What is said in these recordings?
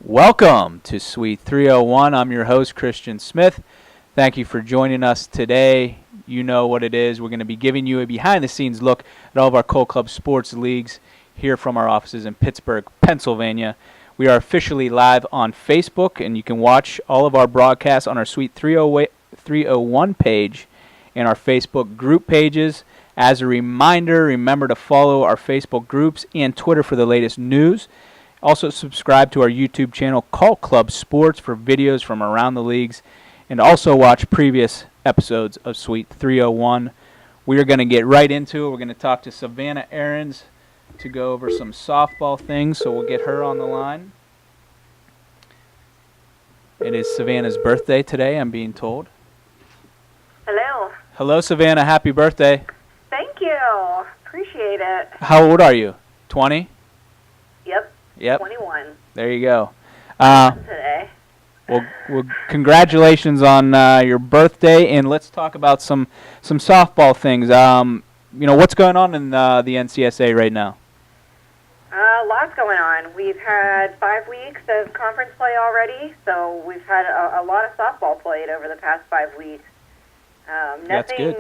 Welcome to Suite 301. I'm your host, Christian Smith. Thank you for joining us today. You know what it is. We're going to be giving you a behind-the-scenes look at all of our Colt Club sports leagues here from our offices in Pittsburgh, Pennsylvania. We are officially live on Facebook, and you can watch all of our broadcasts on our Suite 301 page and our Facebook group pages. As a reminder, remember to follow our Facebook groups and Twitter for the latest news. Also subscribe to our YouTube channel, Colt Club Sports, for videos from around the leagues, and also watch previous episodes of Suite 301. We are going to get right into it. We're going to talk to Savannah Aarons to go over some softball things, so we'll get her on the line. It is Savannah's birthday today, I'm being told. Hello. Hello, Savannah. Happy birthday. Thank you. Appreciate it. How old are you? 20? Yep. 21. There you go. Today. Well, congratulations on your birthday, and let's talk about some softball things. What's going on in the NCSA right now? Lots going on. We've had 5 weeks of conference play already, so we've had a lot of softball played over the past 5 weeks. That's good.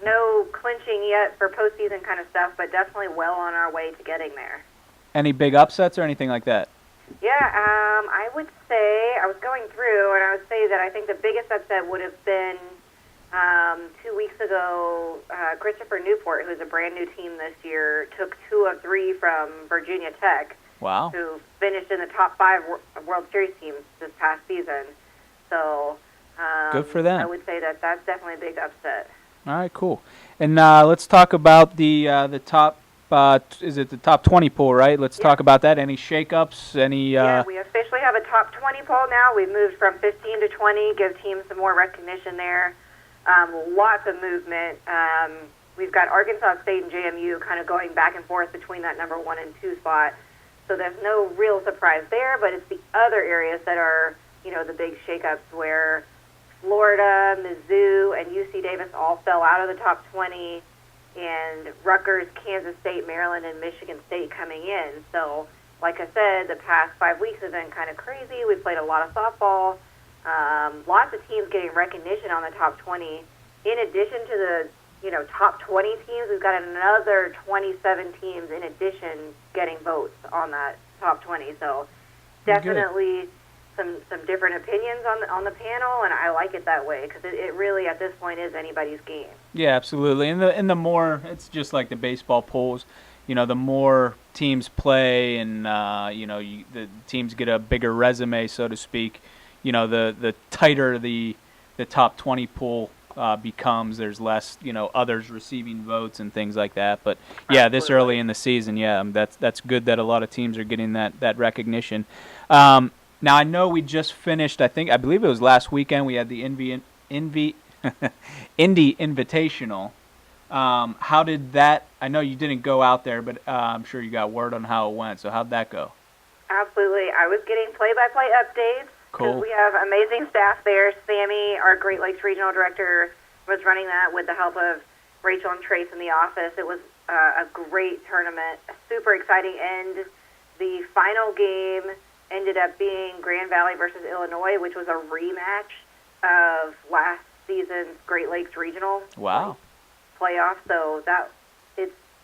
No clinching yet for postseason kind of stuff, but definitely well on our way to getting there. Any big upsets or anything like that? Yeah, I would say, I was going through, and I would say that I think the biggest upset would have been 2 weeks ago, Christopher Newport, who's a brand new team this year, took 2 of 3 from Virginia Tech. Wow. Who finished in the top 5 World Series teams this past season. So, good for them. I would say that that's definitely a big upset. All right, cool. And let's talk about the top. Is it the top 20 pool, right? Let's talk about that. Any shakeups? Yeah, we officially have a top 20 poll now. We've moved from 15 to 20, give teams some more recognition there. Lots of movement. We've got Arkansas State and JMU kind of going back and forth between that number 1 and 2 spot. So there's no real surprise there, but it's the other areas that are, the big shakeups where Florida, Mizzou, and UC Davis all fell out of the top 20. And Rutgers, Kansas State, Maryland, and Michigan State coming in. So, like I said, the past 5 weeks have been kind of crazy. We played a lot of softball. Lots of teams getting recognition on the top 20. In addition to the, top 20 teams, we've got another 27 teams in addition getting votes on that top 20. So, definitely some different opinions on the panel, and I like it that way because it really, at this point, is anybody's game. Yeah, absolutely. And the more, it's just like the baseball polls, the more teams play and, the teams get a bigger resume, so to speak, the tighter the top 20 pool becomes, there's less, others receiving votes and things like that. But, yeah, this early in the season, that's good that a lot of teams are getting that recognition. Now, I know we just finished, I believe it was last weekend, we had the Indy Invitational. How did that, I know you didn't go out there, but I'm sure you got word on how it went. So how'd that go? Absolutely. I was getting play-by-play updates. Cool. We have amazing staff there. Sammy, our Great Lakes Regional Director, was running that with the help of Rachel and Trace in the office. It was a great tournament, a super exciting end. The final game ended up being Grand Valley versus Illinois, which was a rematch of last season's Great Lakes Regional playoff. So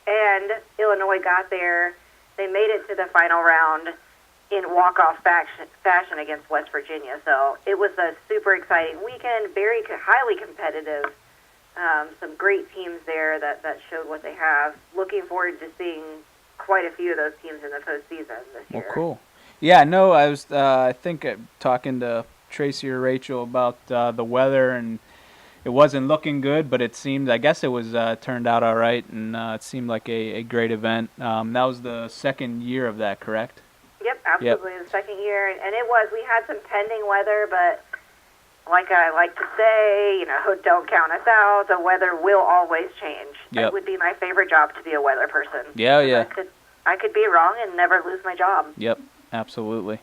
and Illinois got there. They made it to the final round in walk-off fashion against West Virginia. So it was a super exciting weekend, very highly competitive. Some great teams there that showed what they have. Looking forward to seeing quite a few of those teams in the postseason this year. Well, cool. Yeah, no, I was, talking to Tracy or Rachel about the weather, and it wasn't looking good, but it seemed, I guess it was turned out all right, and it seemed like a great event. That was the second year of that, correct? Yep, absolutely, the second year, and it was. We had some pending weather, but like I like to say, don't count us out. The weather will always change. Yep. It would be my favorite job to be a weather person. Yeah. I could be wrong and never lose my job. Yep. Absolutely.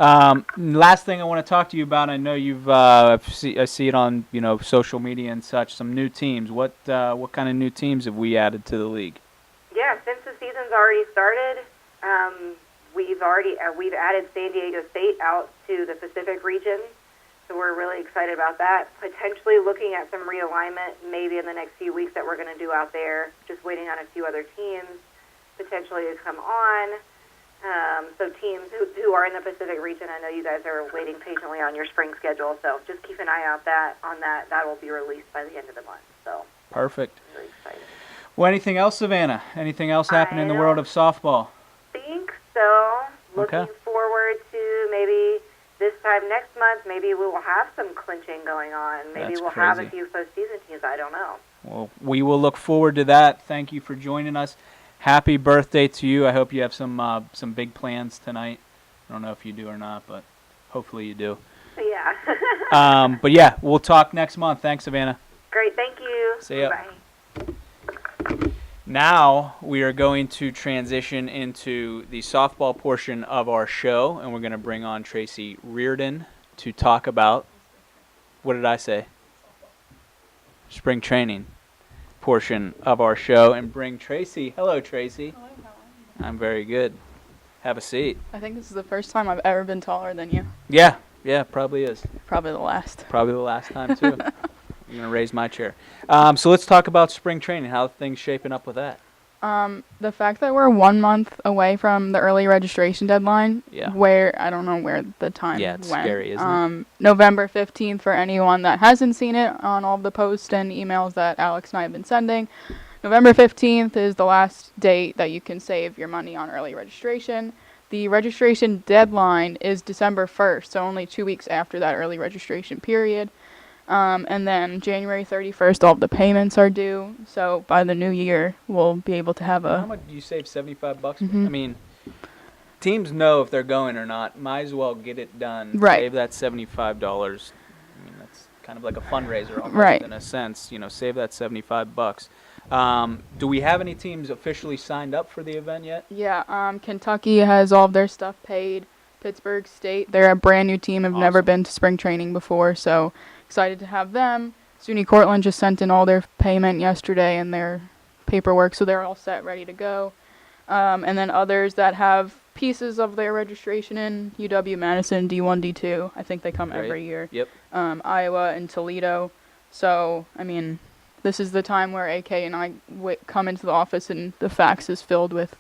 Last thing I want to talk to you about, I know you've I see it on social media and such. Some new teams. What kind of new teams have we added to the league? Yeah, since the season's already started, we've added San Diego State out to the Pacific region, so we're really excited about that. Potentially looking at some realignment maybe in the next few weeks that we're going to do out there. Just waiting on a few other teams potentially to come on. So teams who are in the Pacific region, I know you guys are waiting patiently on your spring schedule, so just keep an eye out on that. That will be released by the end of the month. So perfect. Really excited. Well, anything else, Savannah? Anything else happening in the world of softball? Think so. Okay. Looking forward to maybe this time next month, maybe we will have some clinching going on. Maybe That's we'll have a crazy. few postseason teams. I don't know. Well, we will look forward to that. Thank you for joining us. Happy birthday to you. I hope you have some big plans tonight. I don't know if you do or not, but hopefully you do. Yeah. But yeah, we'll talk next month. Thanks, Savannah. Great. Thank you. See ya. Bye. Now we are going to transition into the softball portion of our show, and we're going to bring on Tracy Reardon to talk about, what did I say? Spring training portion of our show, and bring Tracy. Hello, Tracy. Hello, how are you? I'm very good. Have a seat. I think this is the first time I've ever been taller than you. Yeah, probably is. Probably the last. Probably the last time, too. I'm going to raise my chair. So let's talk about spring training. How are things shaping up with that? The fact that we're 1 month away from the early registration deadline, Yeah. where, I don't know where the time Yeah, it's went. scary, isn't it? November 15th for anyone that hasn't seen it on all of the posts and emails that Alex and I have been sending. November 15th is the last date that you can save your money on early registration. The registration deadline is December 1st, so only 2 weeks after that early registration period. And then January 31st, all of the payments are due. So by the new year, we'll be able to have How a... much do you save? $75? Mhm. I mean, teams know if they're going or not. Might as well get it done. Right. Save that $75. I mean, that's kind of like a fundraiser almost Right. in a sense. Save that $75. Do we have any teams officially signed up for the event yet? Yeah, Kentucky has all of their stuff paid. Pittsburgh State, they're a brand new team. Have never Awesome. been to spring training before, so excited to have them. SUNY Cortland just sent in all their payment yesterday and their paperwork, so they're all set, ready to go. And then others that have pieces of their registration in, UW-Madison, D1, D2. I think they come Great. every year. Yep. Iowa and Toledo. So, I mean, this is the time where AK and I come into the office and the fax is filled with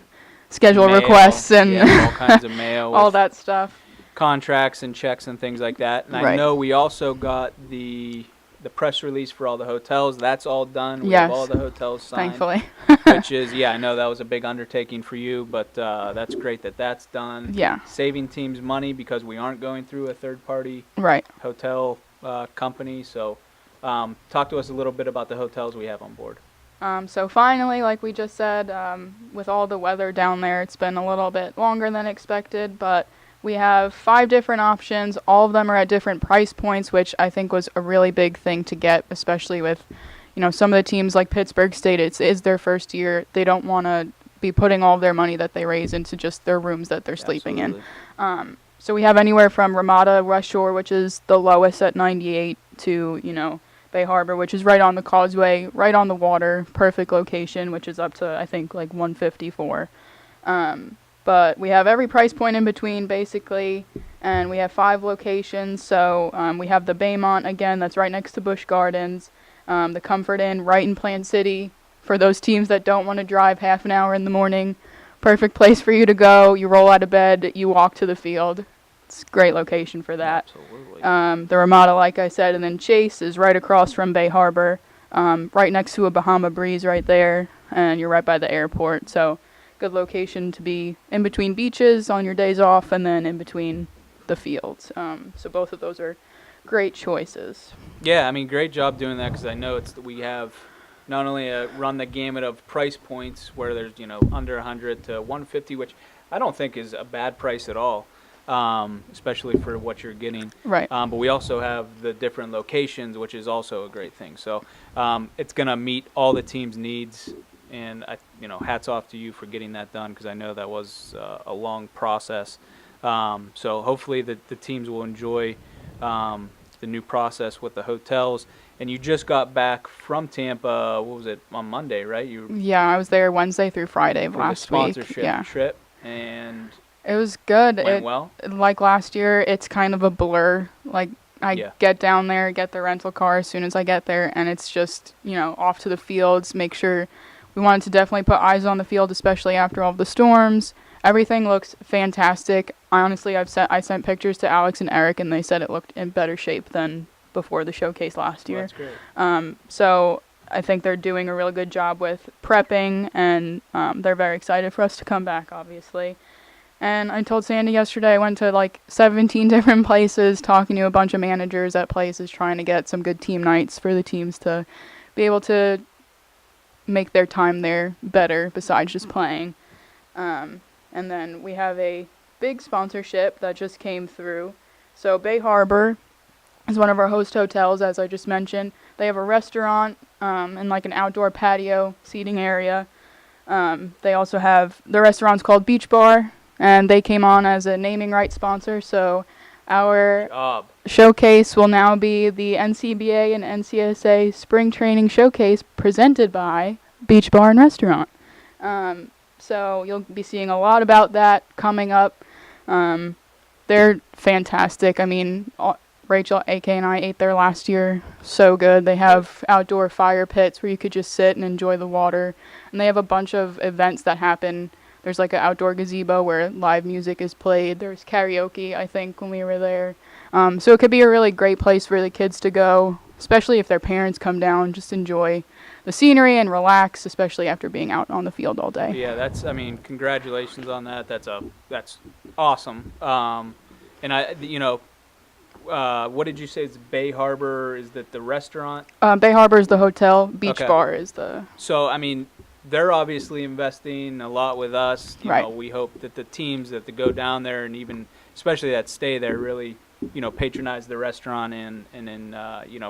schedule Mail, requests and yeah, all kinds of mail. all with that stuff. contracts and checks and things like that. And I Right. know we also got the press release for all the hotels. That's all done. We have Yes. all the hotels signed. Thankfully. Which is, I know that was a big undertaking for you, but that's great that that's done. Yeah. Saving teams money because we aren't going through a third-party Right. hotel company. So talk to us a little bit about the hotels we have on board. So finally, like we just said, with all the weather down there, it's been a little bit longer than expected, but we have 5 different options. All of them are at different price points, which I think was a really big thing to get, especially with, some of the teams like Pittsburgh State. It is their first year. They don't want to be putting all of their money that they raise into just their rooms that they're sleeping in. Absolutely. So we have anywhere from Ramada West Shore, which is the lowest at 98, to, Bay Harbor, which is right on the causeway, right on the water, perfect location, which is up to, I think, like 154. But we have every price point in between, basically, and we have 5 locations. So we have the Baymont, again, that's right next to Busch Gardens, the Comfort Inn right in Plant City, for those teams that don't want to drive half an hour in the morning. Perfect place for you to go. You roll out of bed, you walk to the field. It's a great location for that. Absolutely. The Ramada, like I said, and then Chase is right across from Bay Harbor, right next to a Bahama Breeze right there, and you're right by the airport. So good location to be in between beaches on your days off and then in between the fields. So both of those are great choices. Yeah, I mean, great job doing that because I know we have not only run the gamut of price points where there's, under 100 to 150, which I don't think is a bad price at all. Especially for what you're getting. Right. But we also have the different locations, which is also a great thing. So it's going to meet all the team's needs, and hats off to you for getting that done because I know that was a long process. So hopefully the teams will enjoy the new process with the hotels. And you just got back from Tampa, what was it, on Monday, right? Yeah, I was there Wednesday through Friday of for the last week. sponsorship Yeah. trip, and It was good. Went well? Like last year, it's kind of a blur. Like, I get down there, get the rental car as soon as I get there, and it's just, off to the fields, make sure. We wanted to definitely put eyes on the field, especially after all the storms. Everything looks fantastic. Honestly, I sent pictures to Alex and Eric, and they said it looked in better shape than before the showcase last year. That's great. So I think they're doing a really good job with prepping, and they're very excited for us to come back, obviously. And I told Sandy yesterday I went to like 17 different places, talking to a bunch of managers at places, trying to get some good team nights for the teams to be able to make their time there better besides just playing. And then we have a big sponsorship that just came through. So Bay Harbor is one of our host hotels, as I just mentioned. They have a restaurant and like an outdoor patio seating area. They also have, the restaurant's called Beach Bar, and they came on as a naming rights sponsor. So our showcase will now be the NCBA and NCSA Spring Training Showcase presented by Beach Bar and Restaurant. So you'll be seeing a lot about that coming up. They're fantastic. I mean, Rachel, AK, and I ate there last year. So good. They have outdoor fire pits where you could just sit and enjoy the water. And they have a bunch of events that happen. There's like an outdoor gazebo where live music is played. There's karaoke, I think, when we were there. So it could be a really great place for the kids to go, especially if their parents come down, just enjoy the scenery and relax, especially after being out on the field all day. Yeah, congratulations on that. That's awesome. And what did you say? It's Bay Harbor. Is that the restaurant? Bay Harbor is the hotel. Beach Bar is the. So they're obviously investing a lot with us. You Right. know, we hope that the teams that go down there and even especially that stay there really, patronize the restaurant and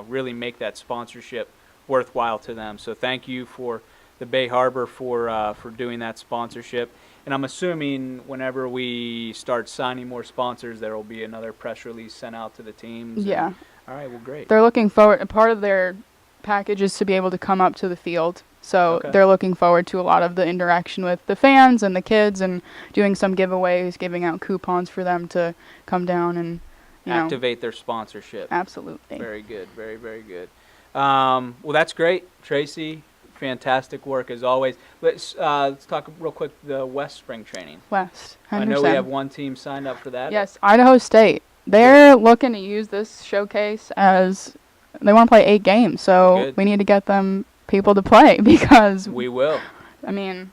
really make that sponsorship worthwhile to them. So thank you for the Bay Harbor for doing that sponsorship. And I'm assuming whenever we start signing more sponsors, there will be another press release sent out to the teams. Yeah. All right. Well, great. They're looking forward. Part of their package is to be able to come up to the field. So they're looking forward to a lot of the interaction with the fans and the kids and doing some giveaways, giving out coupons for them to come down and, activate their sponsorship. Absolutely. Very good. Very, very good. Well, that's great. Tracy, fantastic work as always. Let's talk real quick the West Spring Training. West. I Henderson. know we have one team signed up for that. Yes, Idaho State. They're looking to use this showcase as they want to play 8 games. So we need to get them people to play because we will. I mean,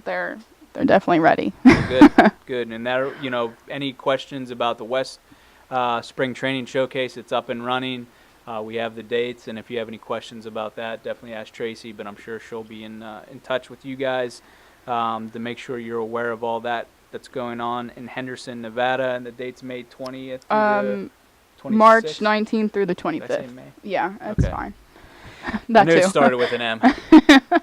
they're definitely ready. Good. And that, any questions about the West Spring Training Showcase? It's up and running. We have the dates, and if you have any questions about that, definitely ask Tracy. But I'm sure she'll be in touch with you guys to make sure you're aware of all that's going on in Henderson, Nevada, and the date's May 20th. March 19th through the 25th. Did I say May? Yeah, that's fine. I knew it started with an M.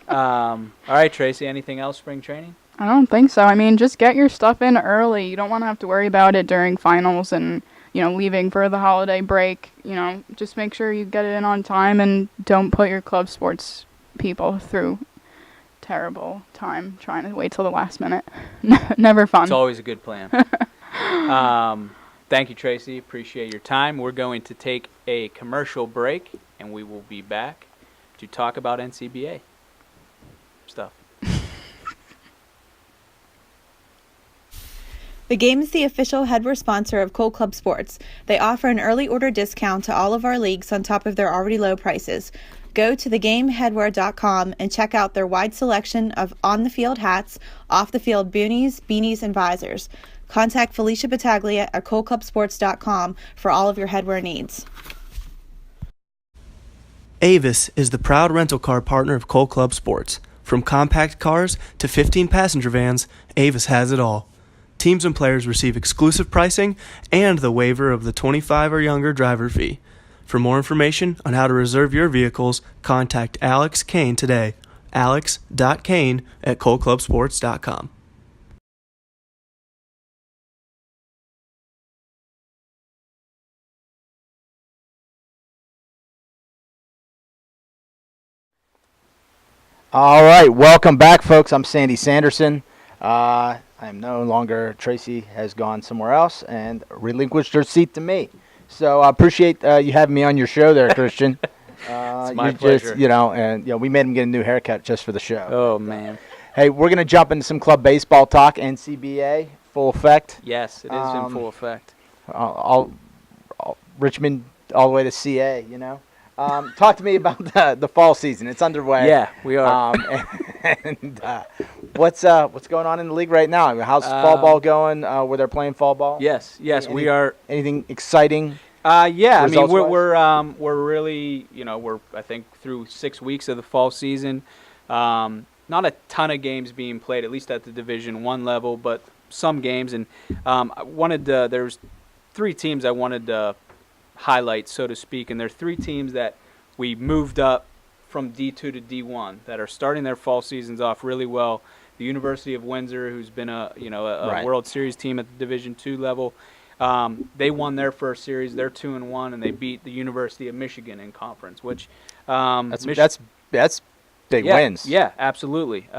All right, Tracy, anything else spring training? I don't think so. I mean, just get your stuff in early. You don't want to have to worry about it during finals and, leaving for the holiday break. Just make sure you get it in on time and don't put your club sports people through terrible time trying to wait till the last minute. Never fun. It's always a good plan. Thank you, Tracy. Appreciate your time. We're going to take a commercial break, and we will be back to talk about NCBA stuff. The Game is the official headwear sponsor of Cold Club Sports. They offer an early order discount to all of our leagues on top of their already low prices. Go to thegameheadwear.com and check out their wide selection of on-the-field hats, off-the-field boonies, beanies, and visors. Contact Felicia Battaglia at coldclubsports.com for all of your headwear needs. Avis is the proud rental car partner of Cold Club Sports. From compact cars to 15-passenger vans, Avis has it all. Teams and players receive exclusive pricing and the waiver of the 25 or younger driver fee. For more information on how to reserve your vehicles, contact Alex Kane today. alex.kane@coldclubsports.com. All right, welcome back, folks. I'm Sandy Sanderson. I I am no longer. Tracy has gone somewhere else and relinquished her seat to me. So I appreciate you having me on your show there, Christian. It's my you're pleasure. Just, and we made him get a new haircut just for the show. Oh, man. Hey, we're going to jump into some club baseball talk. NCBA, full effect. Yes, it is in full effect. All Richmond all the way to CA, Talk to me about the fall season. It's underway. Yeah, we are. And what's going on in the league right now? How's fall ball going? Where they're playing fall ball? Yes, we are. Anything exciting? Yeah, I mean results-wise? we're really we're I think through 6 weeks of the fall season. Not a ton of games being played, at least at the Division I level, but some games. And I wanted there's 3 teams I wanted to highlight, so to speak, and there are 3 teams that we moved up from D2 to D1 that are starting their fall seasons off really well. The University of Windsor, who's been a Right. World Series team at the Division II level, they won their first series. They're 2-1, and they beat the University of Michigan in conference, which That's big yeah, wins. Yeah, absolutely.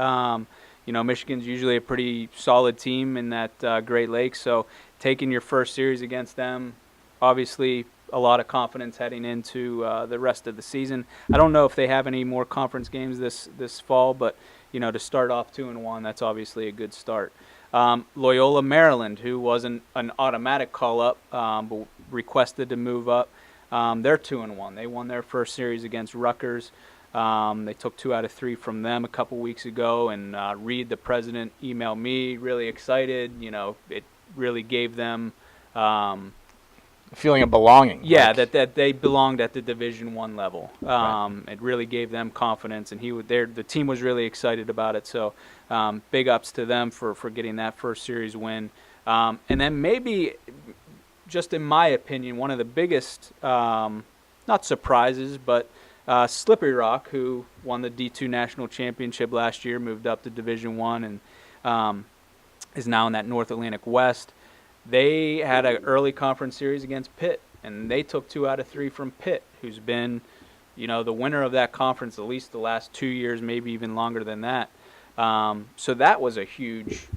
Michigan's usually a pretty solid team in that Great Lakes, so taking your first series against them, obviously a lot of confidence heading into the rest of the season. I don't know if they have any more conference games this fall, but to start off 2-1, that's obviously a good start. Loyola Maryland, who wasn't an automatic call-up, but requested to move up, they're 2-1. They won their first series against Rutgers. They took 2 out of 3 from them a couple weeks ago, and Reed, the president, emailed me, really excited. It really gave them Feeling of belonging. yeah, like- that they belonged at the Division I level. Right. It really gave them confidence, and the team was really excited about it. So big ups to them for getting that first series win. And then maybe, just in my opinion, one of the biggest, not surprises, but Slippery Rock, who won the D2 National Championship last year, moved up to Division I and is now in that North Atlantic West. They had an early conference series against Pitt, and they took 2 out of 3 from Pitt, who's been, the winner of that conference at least the last 2 years, maybe even longer than that. So that was a huge,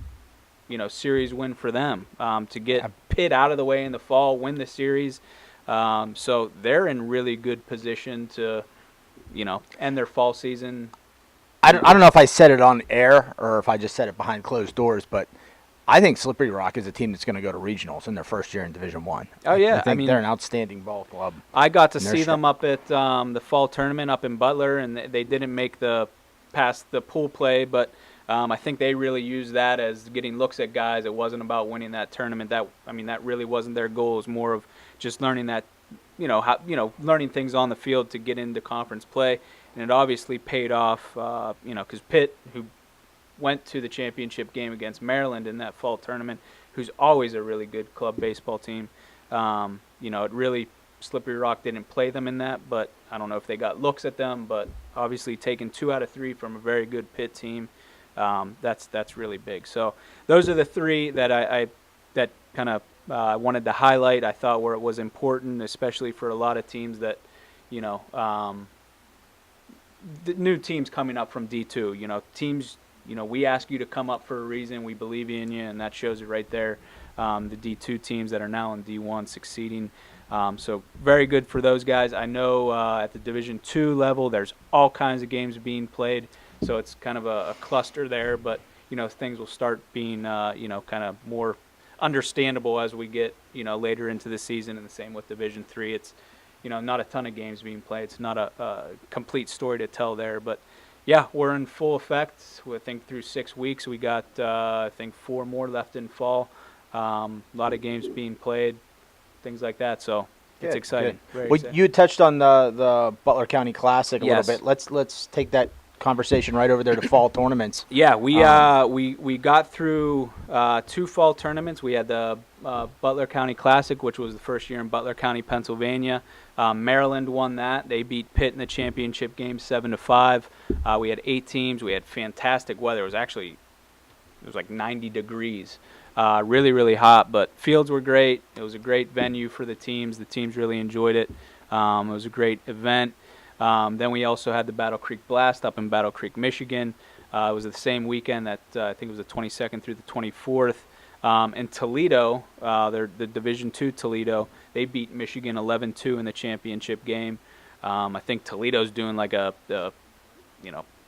series win for them to get Pitt out of the way in the fall, win the series. So they're in really good position to, end their fall season. I don't know if I said it on air or if I just said it behind closed doors, but I think Slippery Rock is a team that's going to go to regionals in their first year in Division I. Oh, yeah. I think they're an outstanding ball club. I got to And they're see them up at the fall tournament up in Butler, and they didn't make past the pool play, but I think they really used that as getting looks at guys. It wasn't about winning that tournament. That really wasn't their goal. It was more of just learning that, learning things on the field to get into conference play, and it obviously paid off. Because Pitt, who went to the championship game against Maryland in that fall tournament, who's always a really good club baseball team. It really, Slippery Rock didn't play them in that, but I don't know if they got looks at them, but obviously taking 2 out of 3 from a very good Pitt team, that's really big. So those are the 3 that I kind of wanted to highlight. I thought where it was important, especially for a lot of teams that, the new teams coming up from D2, teams, we ask you to come up for a reason. We believe in you, and that shows it right there. The D2 teams that are now in D1 succeeding. So very good for those guys. I know at the Division II level, there's all kinds of games being played, so it's kind of a cluster there. But things will start being kind of more understandable as we get later into the season. And the same with Division III. It's not a ton of games being played. It's not a complete story to tell there, but. Yeah, we're in full effect. I think through 6 weeks, we got, 4 more left in fall. A lot of games being played, things like that. So it's exciting. Very Well, exciting. you touched on the Butler County Classic a Yes. little bit. Let's take that conversation right over there to fall tournaments. Yeah, we got through 2 fall tournaments. We had the Butler County Classic, which was the first year in Butler County, Pennsylvania. Maryland won that. They beat Pitt in the championship game 7-5. We had 8 teams. We had fantastic weather. It was like 90 degrees. Really, really hot, but fields were great. It was a great venue for the teams. The teams really enjoyed it. It was a great event. Then we also had the Battle Creek Blast up in Battle Creek, Michigan. It was the same weekend that I think it was the 22nd through the 24th. And Toledo, they're the Division II Toledo, they beat Michigan 11-2 in the championship game. I think Toledo's doing like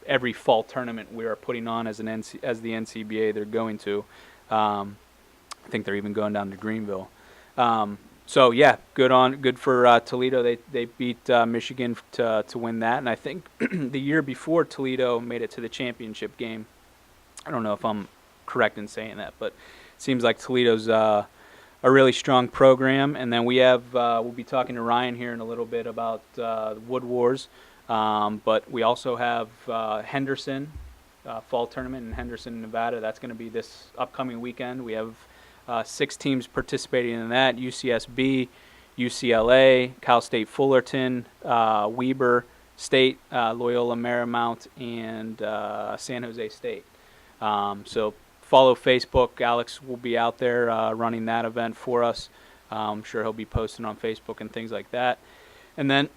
every fall tournament we are putting on as the NCBA they're going to. I think they're even going down to Greenville. So yeah, good for Toledo. They beat Michigan to win that, and I think the year before Toledo made it to the championship game. I don't know if I'm correct in saying that, but it seems like Toledo's a really strong program. And then we have we'll be talking to Ryan here in a little bit about Wood Wars, but we also have Henderson fall tournament in Henderson, Nevada. That's going to be this upcoming weekend. We have 6 teams participating in that: UCSB, UCLA, Cal State Fullerton, Weber State, Loyola Marymount, and San Jose State. So follow Facebook. Alex will be out there running that event for us. I'm sure he'll be posting on Facebook and things like that. And then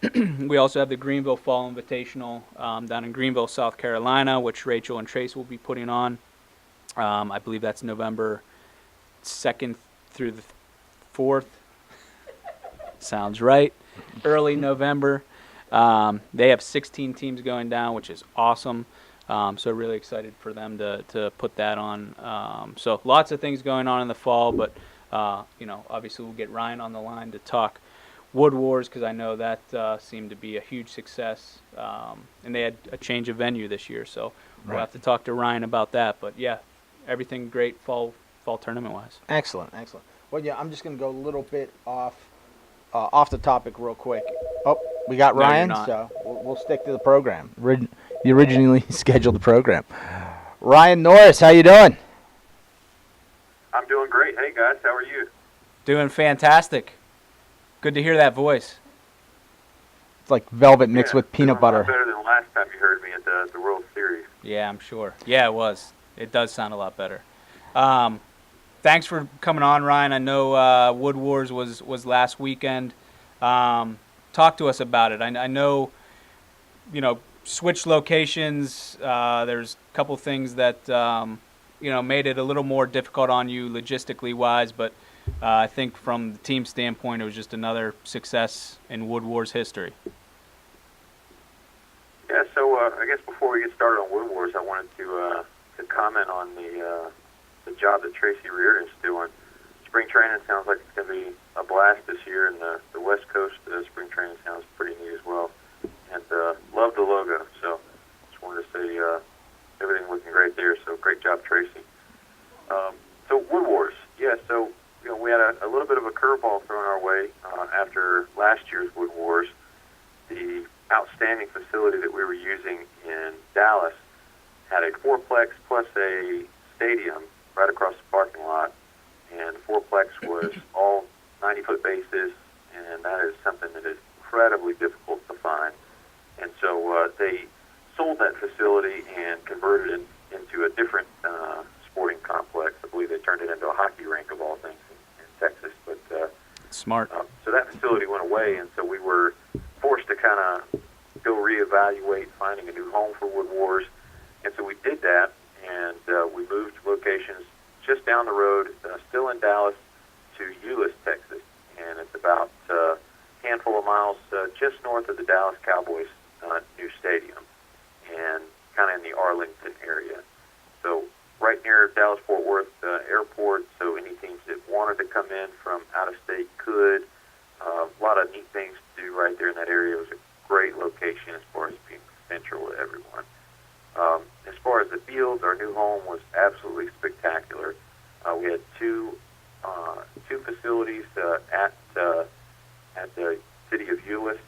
we also have the Greenville Fall Invitational down in Greenville, South Carolina, which Rachel and Trace will be putting on. I believe that's November 2nd through the 4th. Sounds right. Early November. They have 16 teams going down, which is awesome. So really excited for them to put that on. So lots of things going on in the fall, but obviously we'll get Ryan on the line to talk Wood Wars, because I know that seemed to be a huge success, and they had a change of venue this year, so we'll have to talk to Ryan about that. But yeah, everything great fall tournament wise. Excellent. Well, yeah, I'm just going to go a little bit off the topic real quick. Oh, we got Ryan, so we'll stick to the program, the originally scheduled program. Ryan Norris, how you doing? I'm doing great. Hey guys, how are you? Doing fantastic. Good to hear that voice. It's like velvet mixed with peanut butter. A lot better than last time you heard me at the World Series. Yeah, I'm sure. Yeah, it was. It does sound a lot better. Thanks for coming on, Ryan. I know Wood Wars was last weekend. Talk to us about it. I know, switched locations. There's a couple things that, made it a little more difficult on you logistically wise, but I think from the team standpoint, it was just another success in Wood Wars history. Yeah, so I guess before we get started on Wood Wars, I wanted to comment on the job that Tracy Reardon's doing. Spring training sounds like it's going to be a blast this year, and the West Coast spring training sounds pretty neat as well. And love the logo, so just wanted to say everything looking great there, so great job, Tracy. So Wood Wars, yeah, so we had a little bit of a curveball thrown our way after last year's Wood Wars. The outstanding facility that we were using in Dallas had a fourplex plus a stadium right across the parking lot, and the fourplex was all 90-foot bases, and that is something that is incredibly difficult to find. And so they sold that facility and converted it into a different sporting complex. I believe they turned it into a hockey rink of all things in Texas. But smart. So that facility went away, and so we were forced to kind of go reevaluate finding a new home for Wood Wars. And so we did that, and we moved locations just down the road, still in Dallas, to Euless, Texas. And it's about a handful of miles just north of the Dallas Cowboys' new stadium, and kind of in the Arlington area. So right near Dallas-Fort Worth Airport, so any teams that wanted to come in from out of state could. A lot of neat things to do right there in that area. It was a great location as far as being central to everyone. As far as the fields, our new home was absolutely spectacular. We had two facilities at the city of Euless.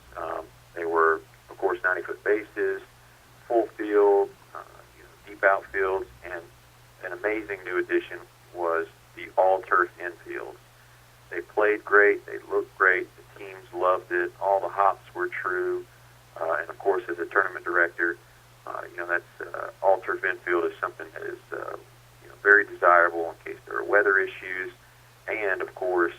They were, of course, 90-foot bases, full field, deep outfields, and an amazing new addition was the all-turf infield. They played great. They looked great. The teams loved it. All the hops were true. And, of course, as a tournament director, that's all-turf infield is something that is very desirable in case there are weather issues. And, of course,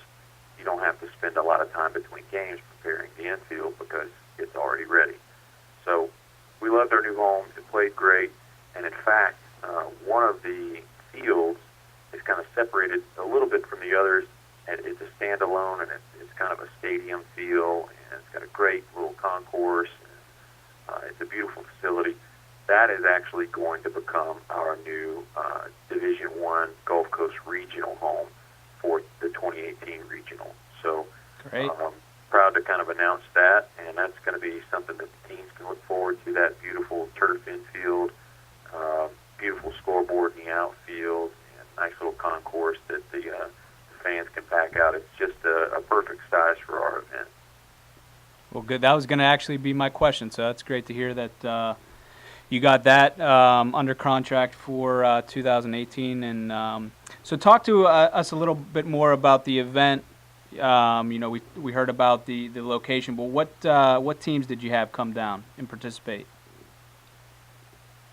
you don't have to spend a lot of time between games preparing the infield because it's already ready. So we loved our new home. It played great. And in fact, one of the fields is kind of separated a little bit from the others, and it's a standalone, and it's kind of a stadium feel, and it's got a great little concourse. It's a beautiful facility. That is actually going to become our new Division I Gulf Coast regional home for the 2018 regional. So Great. Proud to kind of announce that, and that's going to be something that the teams can look forward to, that beautiful turf infield, beautiful scoreboard in the outfield, and nice little concourse that the fans can pack out. It's just a perfect size for our event. Well, good. That was going to actually be my question, so that's great to hear that you got that under contract for 2018. And so talk to us a little bit more about the event. We heard about the location, but what teams did you have come down and participate?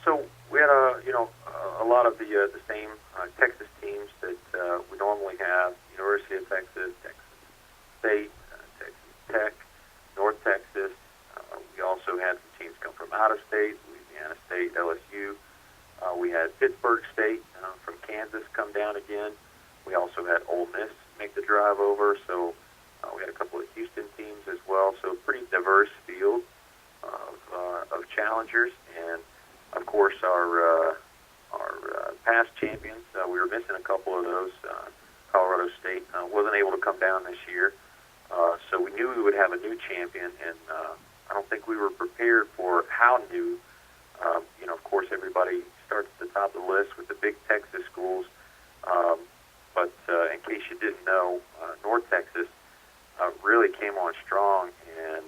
So we had a lot of the same Texas teams that we normally have: University of Texas, Texas State, Texas Tech, North Texas. We also had some teams come from out of state: Louisiana State, LSU. We had Pittsburgh State from Kansas come down again. We also had Ole Miss make the drive over, so we had a couple of Houston teams as well. So pretty diverse field of challengers, and of course our past champions. We were missing a couple of those. Colorado State wasn't able to come down this year, so we knew we would have a new champion, and I don't think we were prepared for how new. Of course, everybody starts at the top of the list with the big Texas schools. But in case you didn't know, North Texas really came on strong and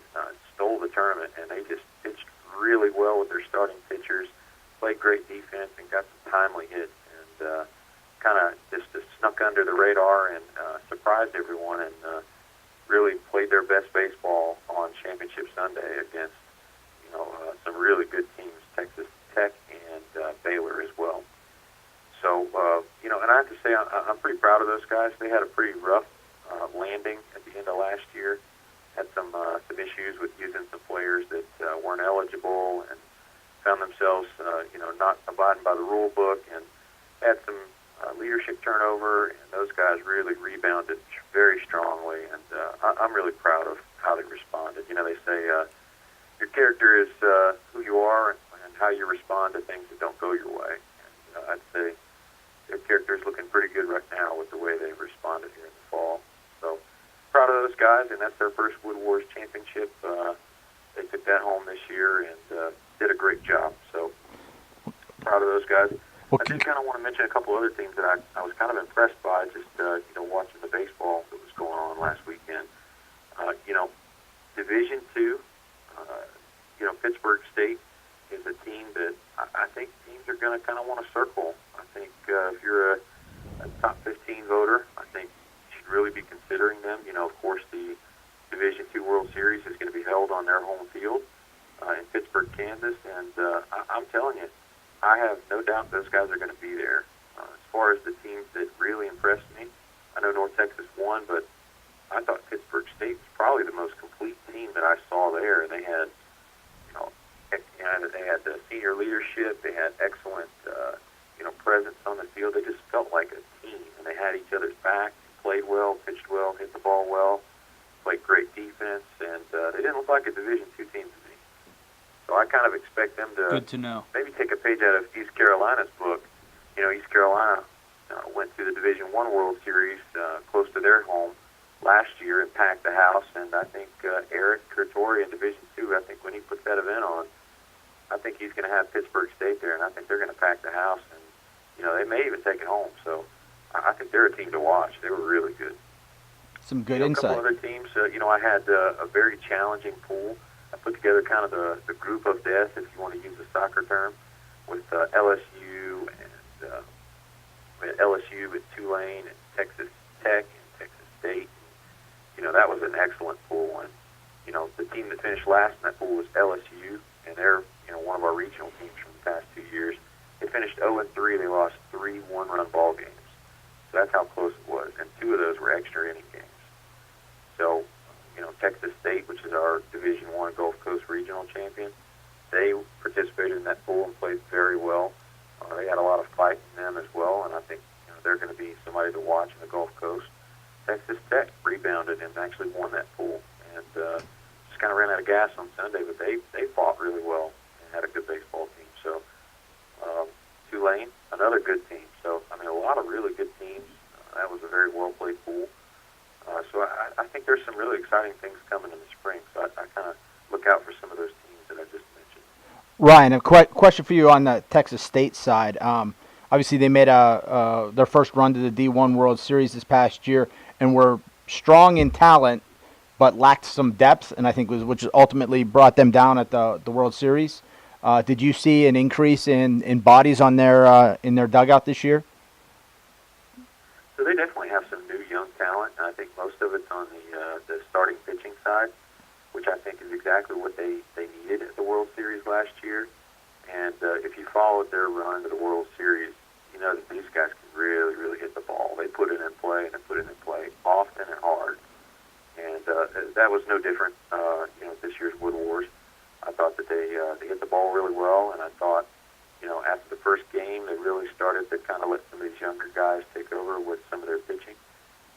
stole the tournament, and they just pitched really well with their starting pitchers, played great defense, and got some timely hits, and kind of just snuck under the radar and surprised everyone, and really played their best baseball on Championship Sunday against some really good teams, Texas Tech and Baylor as well. So, and I have to say, I'm pretty proud of those guys. They had a pretty rough landing at the end of last year. Had some issues with using some players that weren't eligible, and found themselves, not abiding by the rule book, and had some leadership turnover. And those guys really rebounded very strongly, and I'm really proud of how they responded. They say your character is who you are and how you respond to things that don't go your way. And I'd say their character is looking pretty good right now with the way they've responded here in the fall. So proud of those guys, and that's their first Wood Wars championship. They took that home this year and did a great job. So proud of those guys. I do kind of want to mention a couple other teams that I was kind of impressed by, just watching the baseball that was going on last weekend. Division II, Pittsburgh State is a team that I think teams are going to kind of want to circle. I think if you're a top 15 voter, I think you should really be considering them. Of course, the Division II World Series is going to be held on their home field in Pittsburgh, Kansas, and I'm telling you, I have no doubt those guys are going to be there. As far as the teams that really impressed me, I know North Texas won, but I thought Pittsburgh State was probably the most complete team that I saw there. And they had, they had the senior leadership. They had excellent, presence on the field. They just felt like a team, and they had each other's back. Played well, pitched well, hit the ball well, played great defense, and they didn't look like a Division II team to me. So I kind of expect them to Good to know. maybe take a page out of East Carolina's book. East Carolina went to the Division I World Series close to their home last year and packed the house. And I think Eric Curtori in Division II, I think when he puts that event on, I think he's going to have Pittsburgh State there, and I think they're going to pack the house. And, they may even take it home. So I think they're a team to watch. They were really good. Some good A insight. couple other teams, I had a very challenging pool. I put together kind of the group of death, if you want to use a soccer term, with LSU and we had LSU with Tulane and Texas Tech and Texas State. That was an excellent pool. And the team that finished last in that pool was LSU, and they're one of our regional teams from the past 2 years. They finished 0-3. They lost 3 one-run ball games. So that's how close it was, and 2 of those were extra inning games. So, Texas State, which is our Division I Gulf Coast regional champion, they participated in that pool and played very well. They had a lot of fight in them as well, and I think they're going to be somebody to watch in the Gulf Coast. Texas Tech rebounded and actually won that pool, and just kind of ran out of gas on Sunday, but they fought really well and had a good baseball team. So Tulane, another good team. So, I mean, a lot of really good teams. That was a very well-played pool. So I think there's some really exciting things coming in the spring. So I kind of look out for some of those teams that I just mentioned. Ryan, a question for you on the Texas State side. Obviously, they made their first run to the D1 World Series this past year, and were strong in talent, but lacked some depth, and I think which ultimately brought them down at the World Series. Did you see an increase in bodies on in their dugout this year? So they definitely have some new young talent, and I think most of it's on the starting pitching side, which I think is exactly what they needed at the World Series last year. And if you followed their run to the World Series, you know that these guys can really, really hit the ball. They put it in play, and they put it in play often and hard. And that was no different, this year's Wood Wars. I thought that they hit the ball really well, and I thought, after the first game, they really started to kind of let some of these younger guys take over with some of their pitching.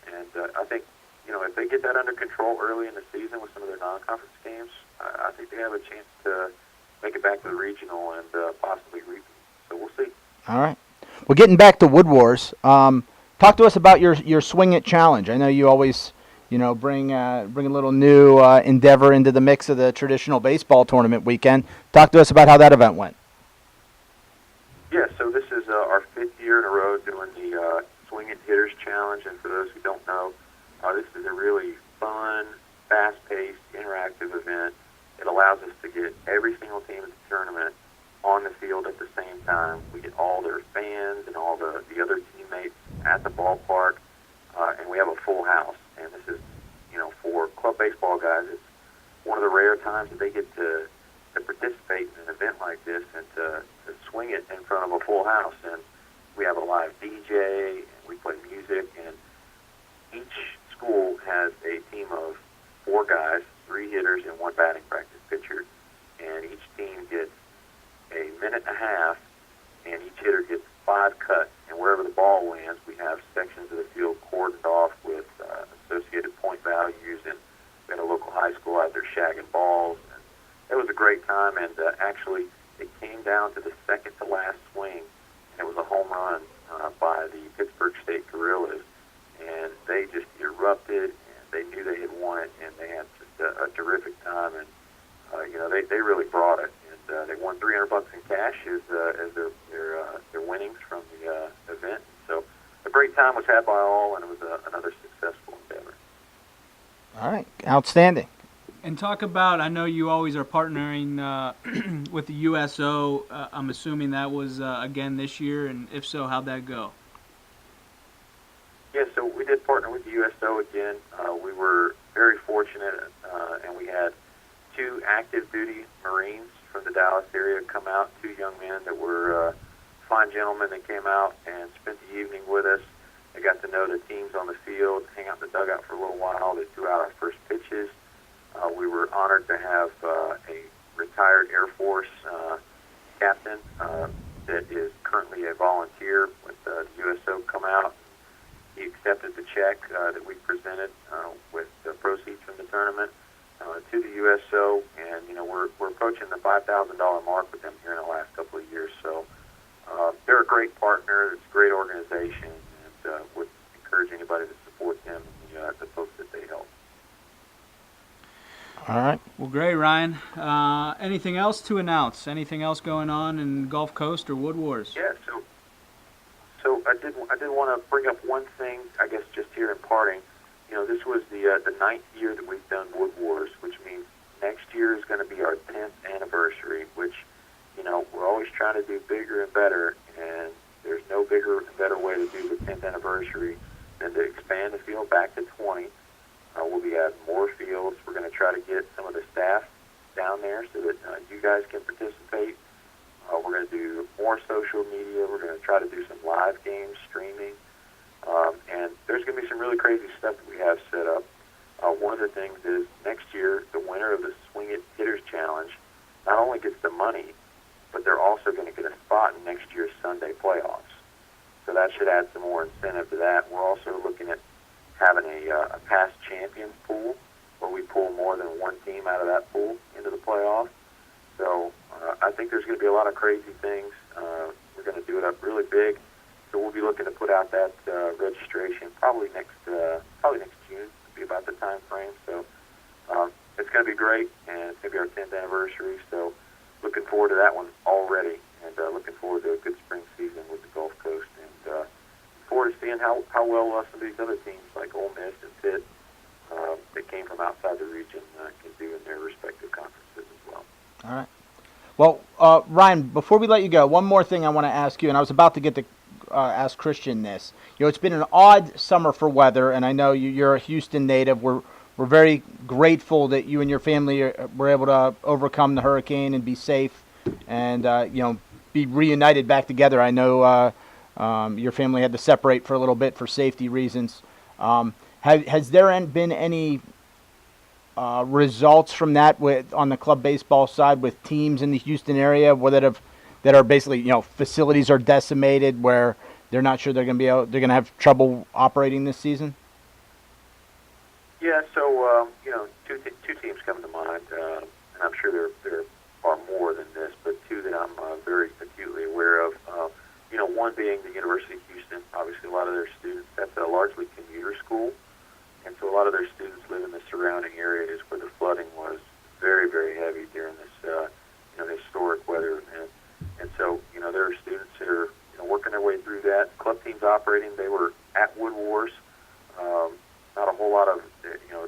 And I think, if they get that under control early in the season with some of their non-conference games, I think they have a chance to make it back to the regional and possibly repeat. So we'll see. All right. Well, getting back to Wood Wars, talk to us about your Swing It Challenge. I know you always, bring a little new endeavor into the mix of the traditional baseball tournament weekend. Talk to us about how that event went. Yeah, so this is our 5th year in a row doing the Swing It Hitters Challenge, and for those who don't know, this is a really fun, fast-paced, interactive event. It allows us to get every single team in the tournament on the field at the same time. We get all their fans and all the other teammates at the ballpark, and we have a full house. And this is, for club baseball guys, it's one of the rare times that they get to participate in an event like this and to swing it in front of a full house. And we have a live DJ, and we play music, and each school has a team of 4 guys, 3 hitters, and 1 batting practice pitcher. And each team gets a minute and a half, and each hitter gets 5 cuts. And wherever the ball lands, we have sections of the field cordoned off with associated point values, and we had a local high school out there shagging balls. And it was a great time, and actually it came down to the second to last swing, and it was a home run by the Pittsburgh State Gorillas, and they just erupted, and they knew they had won it, and they had just a terrific time, and they really brought it, and they won $300 in cash as their winnings from the event. So a great time was had by all, and it was another successful endeavor. All right, outstanding. And talk about, I know you always are partnering with the USO. I'm assuming that was again this year, and if so, how'd that go? Yeah, so we did partner with the USO again. We were very fortunate, and we had 2 active duty Marines from the Dallas area come out, 2 young men that were fine gentlemen that came out and spent the evening with us. They got to know the teams on the field, hang out in the dugout for a little while. They threw out our first pitches. We were honored to have a retired Air Force captain that is currently a volunteer with the USO come out. He accepted the check that we presented with the proceeds from the tournament to the USO, and we're approaching the $5,000 mark with them here in the last couple of years. So they're a great partner. It's a great organization, and would encourage anybody to support them and the folks that they help. All right. Well, great, Ryan. Anything else to announce? Anything else going on in Gulf Coast or Wood Wars? Yeah, so I did want to bring up one thing, I guess, just here in parting. This was the 9th year that we've done Wood Wars, which means next year is going to be our 10th anniversary, which, we're always trying to do bigger and better, and there's no bigger and better way to do the 10th anniversary than to expand the field back to 20. We'll be adding more fields. We're going to try to get some of the staff down there so that you guys can participate. We're going to do more social media. We're going to try to do some live games, streaming. And there's going to be some really crazy stuff that we have set up. One of the things is next year, the winner of the Swing It Hitters Challenge not only gets the money, but they're also going to get a spot in next year's Sunday playoffs. So that should add some more incentive to that. We're also looking at having a past champions pool where we pull more than one team out of that pool into the playoffs. So I think there's going to be a lot of crazy things. We're going to do it up really big. So we'll be looking to put out that registration probably next June. Would be about the time frame. So it's going to be great, and it's going to be our 10th anniversary. So looking forward to that one already, and looking forward to a good spring season with the Gulf Coast, and look forward to seeing how well some of these other teams like Ole Miss and Pitt that came from outside the region can do in their respective conferences as well. All right. Well, Ryan, before we let you go, one more thing I want to ask you, and I was about to get to ask Christian this. It's been an odd summer for weather, and I know you're a Houston native. We're very grateful that you and your family were able to overcome the hurricane and be safe, and be reunited back together. I know your family had to separate for a little bit for safety reasons. Has there been any results from that on the club baseball side with teams in the Houston area that are basically facilities are decimated where they're not sure they're going to have trouble operating this season? Yeah, so two teams come to mind, and I'm sure there are more than this, but two that I'm very acutely aware of. One being the University of Houston. Obviously, a lot of their students, that's a largely commuter school, and so a lot of their students live in the surrounding areas where the flooding was very, very heavy during this historic weather event. And so, there are students that are working their way through that. Club teams operating, they were at Wood Wars. Not a whole lot of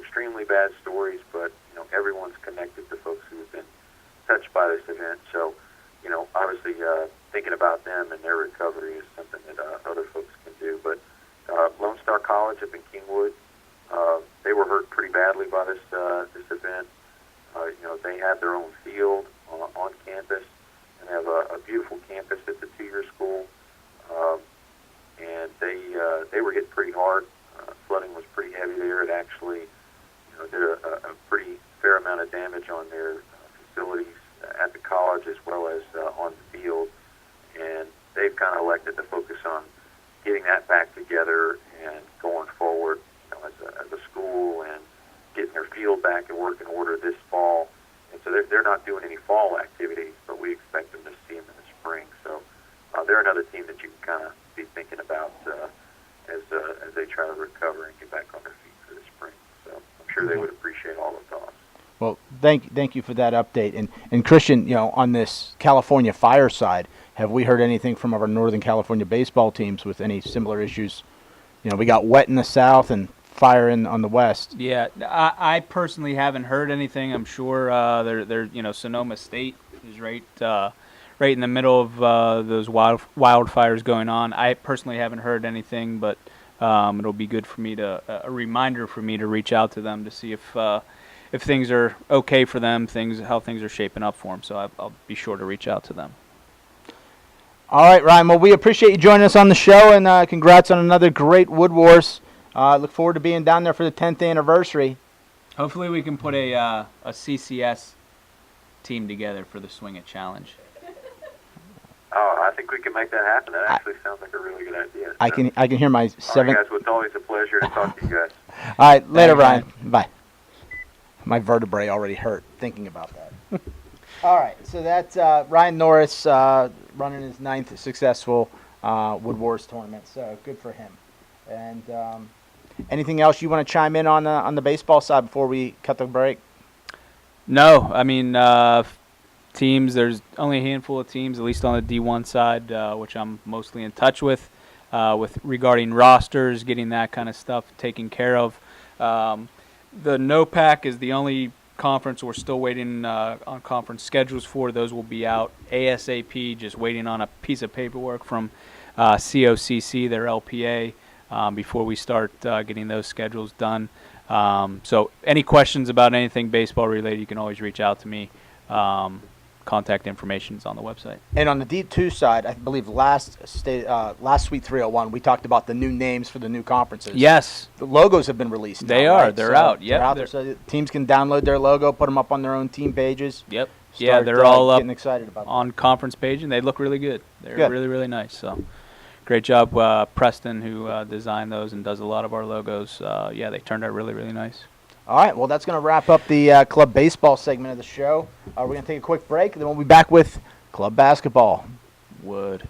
extremely bad stories, but everyone's connected to folks who have been touched by this event. So, obviously thinking about them and their recovery is something that other folks can do. But Lone Star College up in Kingwood, they were hurt pretty badly by this event. They have their own field on campus and have a beautiful campus at the two-year school, and they were hit pretty hard. Flooding was pretty heavy there. It actually did a pretty fair amount of damage on their facilities at the college as well as on the field, and they've kind of elected to focus on getting that back together and going forward as a school and getting their field back in working order this fall. And so they're not doing any fall activities, but we expect them to see them in the spring. So they're another team that you can kind of be thinking about as they try to recover and get back on their feet for the spring. So I'm sure they would appreciate all the thoughts. Well, thank you for that update. And Christian, on this California fire side, have we heard anything from our Northern California baseball teams with any similar issues? We got wet in the south and fire on the west. Yeah, I personally haven't heard anything. I'm sure they're Sonoma State is right in the middle of those wildfires going on. I personally haven't heard anything, but it'll be good for me a reminder for me to reach out to them to see if things are okay for them, how things are shaping up for them. So I'll be sure to reach out to them. All right, Ryan. Well, we appreciate you joining us on the show, and congrats on another great Wood Wars. Look forward to being down there for the 10th anniversary. Hopefully we can put a CCS team together for the Swing It Challenge. Oh, I think we can make that happen. That actually sounds like a really good idea. So. I can hear my seven. All right, guys. Well, it's always a pleasure to talk to you guys. All right, later, Ryan. Bye. My vertebrae already hurt thinking about that. All right, so that's Ryan Norris running his 9th successful Wood Wars tournament. So good for him. And anything else you want to chime in on the baseball side before we cut the break? No, I mean teams. There's only a handful of teams, at least on the D1 side, which I'm mostly in touch with regarding rosters, getting that kind of stuff taken care of. The NOPAC is the only conference we're still waiting on conference schedules for. Those will be out ASAP, just waiting on a piece of paperwork from COCC, their LPA, before we start getting those schedules done. So any questions about anything baseball related, you can always reach out to me. Contact information is on the website. And on the D2 side, I believe last Suite 301, we talked about the new names for the new conferences. Yes. The logos have been released. They now, are. right? They're out. Yep. They're out there. So teams can download their logo, put them up on their own team pages. Yep. Yeah, they're all up getting excited about on conference page, and they look really good. They're Good. really, really nice. So, great job, Preston, who designed those and does a lot of our logos. Yeah, they turned out really, really nice. All right, well, that's going to wrap up the club baseball segment of the show. We're going to take a quick break, and then we'll be back with club basketball. Wood.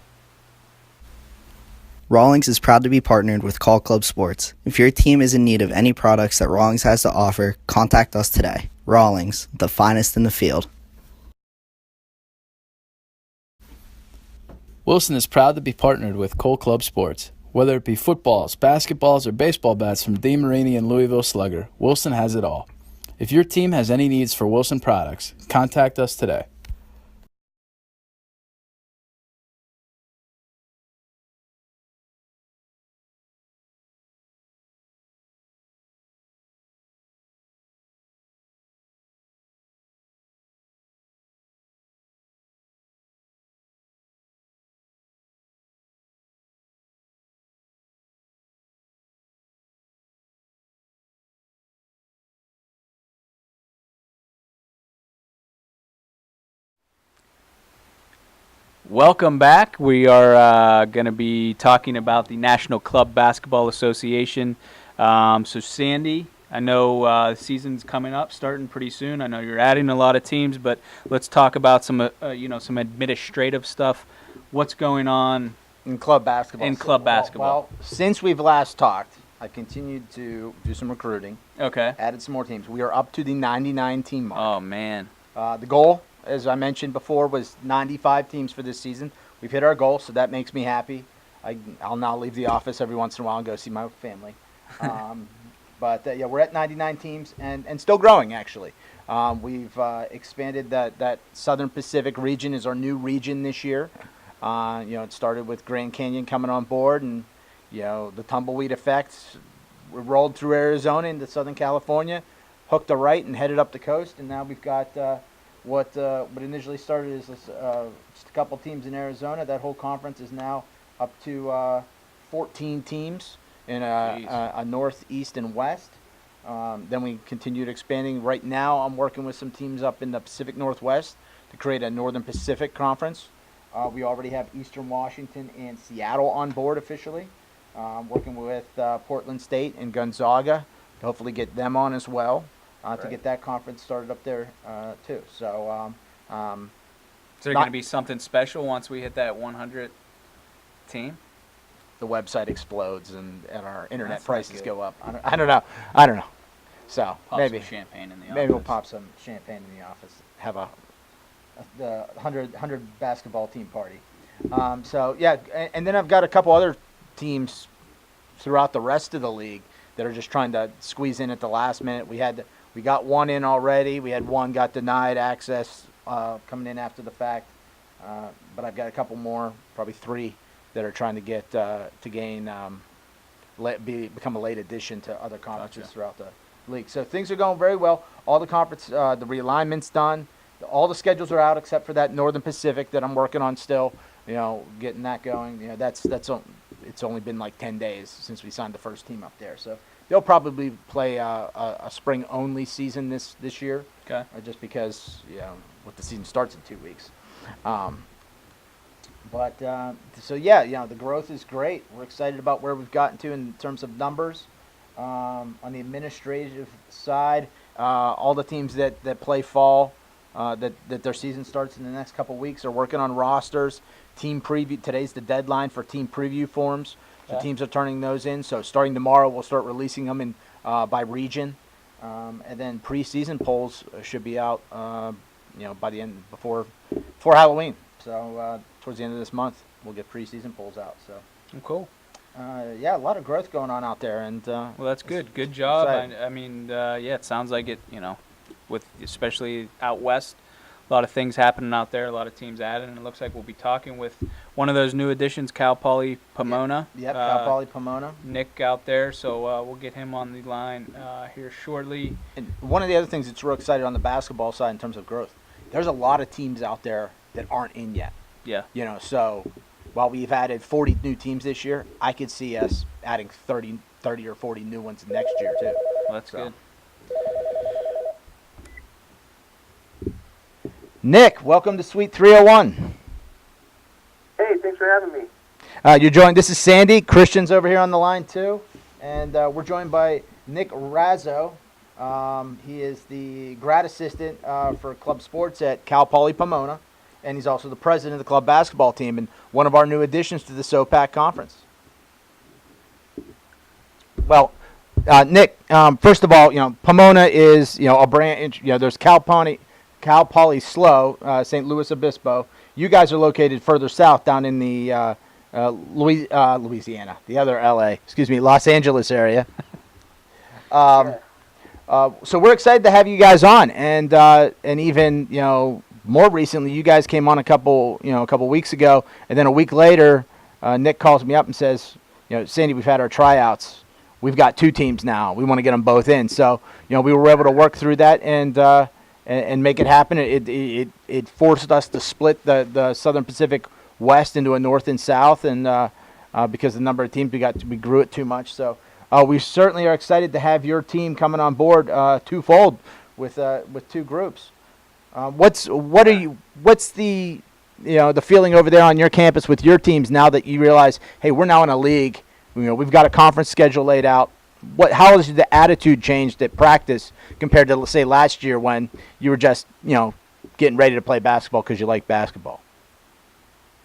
Rawlings is proud to be partnered with Call Club Sports. If your team is in need of any products that Rawlings has to offer, contact us today. Rawlings, the finest in the field. Wilson is proud to be partnered with Cole Club Sports. Whether it be footballs, basketballs, or baseball bats from Dean Marini and Louisville Slugger, Wilson has it all. If your team has any needs for Wilson products, contact us today. Welcome back. We are going to be talking about the National Club Basketball Association. So, Sandy, I know the season's coming up, starting pretty soon. I know you're adding a lot of teams, but let's talk about some administrative stuff. What's going on in club basketball? Well, since we've last talked, I continued to do some recruiting. Okay. Added some more teams. We are up to the 99 team mark. Oh, man. The goal, as I mentioned before, was 95 teams for this season. We've hit our goal, so that makes me happy. I'll now leave the office every once in a while and go see my family. But yeah, we're at 99 teams and still growing, actually. We've expanded that Southern Pacific region is our new region this year. It started with Grand Canyon coming on board, and the tumbleweed effect. We rolled through Arizona into Southern California, hooked a right and headed up the coast, and now we've got what initially started as just a couple teams in Arizona. That whole conference is now up to 14 teams in a north, east, and west. Then we continued expanding. Right now, I'm working with some teams up in the Pacific Northwest to create a Northern Pacific Conference. We already have Eastern Washington and Seattle on board officially. Working with Portland State and Gonzaga to hopefully get them on as well to get that conference started up there too. So, is there going to be something special once we hit that 100 team? The website explodes and our internet prices go up. I don't know. So pop maybe some champagne in the office. Maybe we'll pop some champagne in the office. Have the 100 basketball team party. So yeah, and then I've got a couple other teams throughout the rest of the league that are just trying to squeeze in at the last minute. We got one in already. We had one got denied access coming in after the fact, but I've got a couple more, probably 3, that are trying to get to gain become a late addition to other conferences throughout the league. So things are going very well. All the conference, the realignment's done. All the schedules are out except for that Northern Pacific that I'm working on still. Getting that going. It's only been like 10 days since we signed the first team up there. So they'll probably play a spring only season this year. Okay. Just because the season starts in 2 weeks. The growth is great. We're excited about where we've gotten to in terms of numbers. On the administrative side, all the teams that play fall, that their season starts in the next couple weeks, are working on rosters. Team preview. Today's the deadline for team preview forms. So teams are turning those in. So starting tomorrow, we'll start releasing them in by region, and then preseason polls should be out. By the end before Halloween. So towards the end of this month, we'll get preseason polls out. So cool. A lot of growth going on out there, and well, that's good. Good job. It sounds like it. With especially out west, a lot of things happening out there. A lot of teams added, and it looks like we'll be talking with one of those new additions, Cal Poly Pomona. Yep, Cal Poly Pomona. Nick out there, so we'll get him on the line here shortly. And one of the other things that's real excited on the basketball side in terms of growth, there's a lot of teams out there that aren't in yet. Yeah. So while we've added 40 new teams this year, I could see us adding 30 or 40 new ones next year too. Well, that's good. Nick, welcome to Suite 301. Hey, thanks for having me. You're joined. This is Sandy. Christian's over here on the line too, and we're joined by Nick Razzo. He is the grad assistant for club sports at Cal Poly Pomona, and he's also the president of the club basketball team and one of our new additions to the SOPAC conference. Well, Nick, first of all, Pomona is a brand. There's Cal Poly SLO, St. Louis Obispo. You guys are located further south, down in the Louisiana, the other Los Angeles area. So we're excited to have you guys on, and even more recently, you guys came on a couple weeks ago, and then a week later, Nick calls me up and says, Sandy, we've had our tryouts. We've got 2 teams now. We want to get them both in. So we were able to work through that and make it happen. It forced us to split the Southern Pacific West into a North and South, and because the number of teams we grew it too much. So we certainly are excited to have your team coming on board twofold with 2 groups. What's the the feeling over there on your campus with your teams now that you realize, hey, we're now in a league. We've got a conference schedule laid out. How has the attitude changed at practice compared to, let's say, last year when you were just, getting ready to play basketball because you like basketball?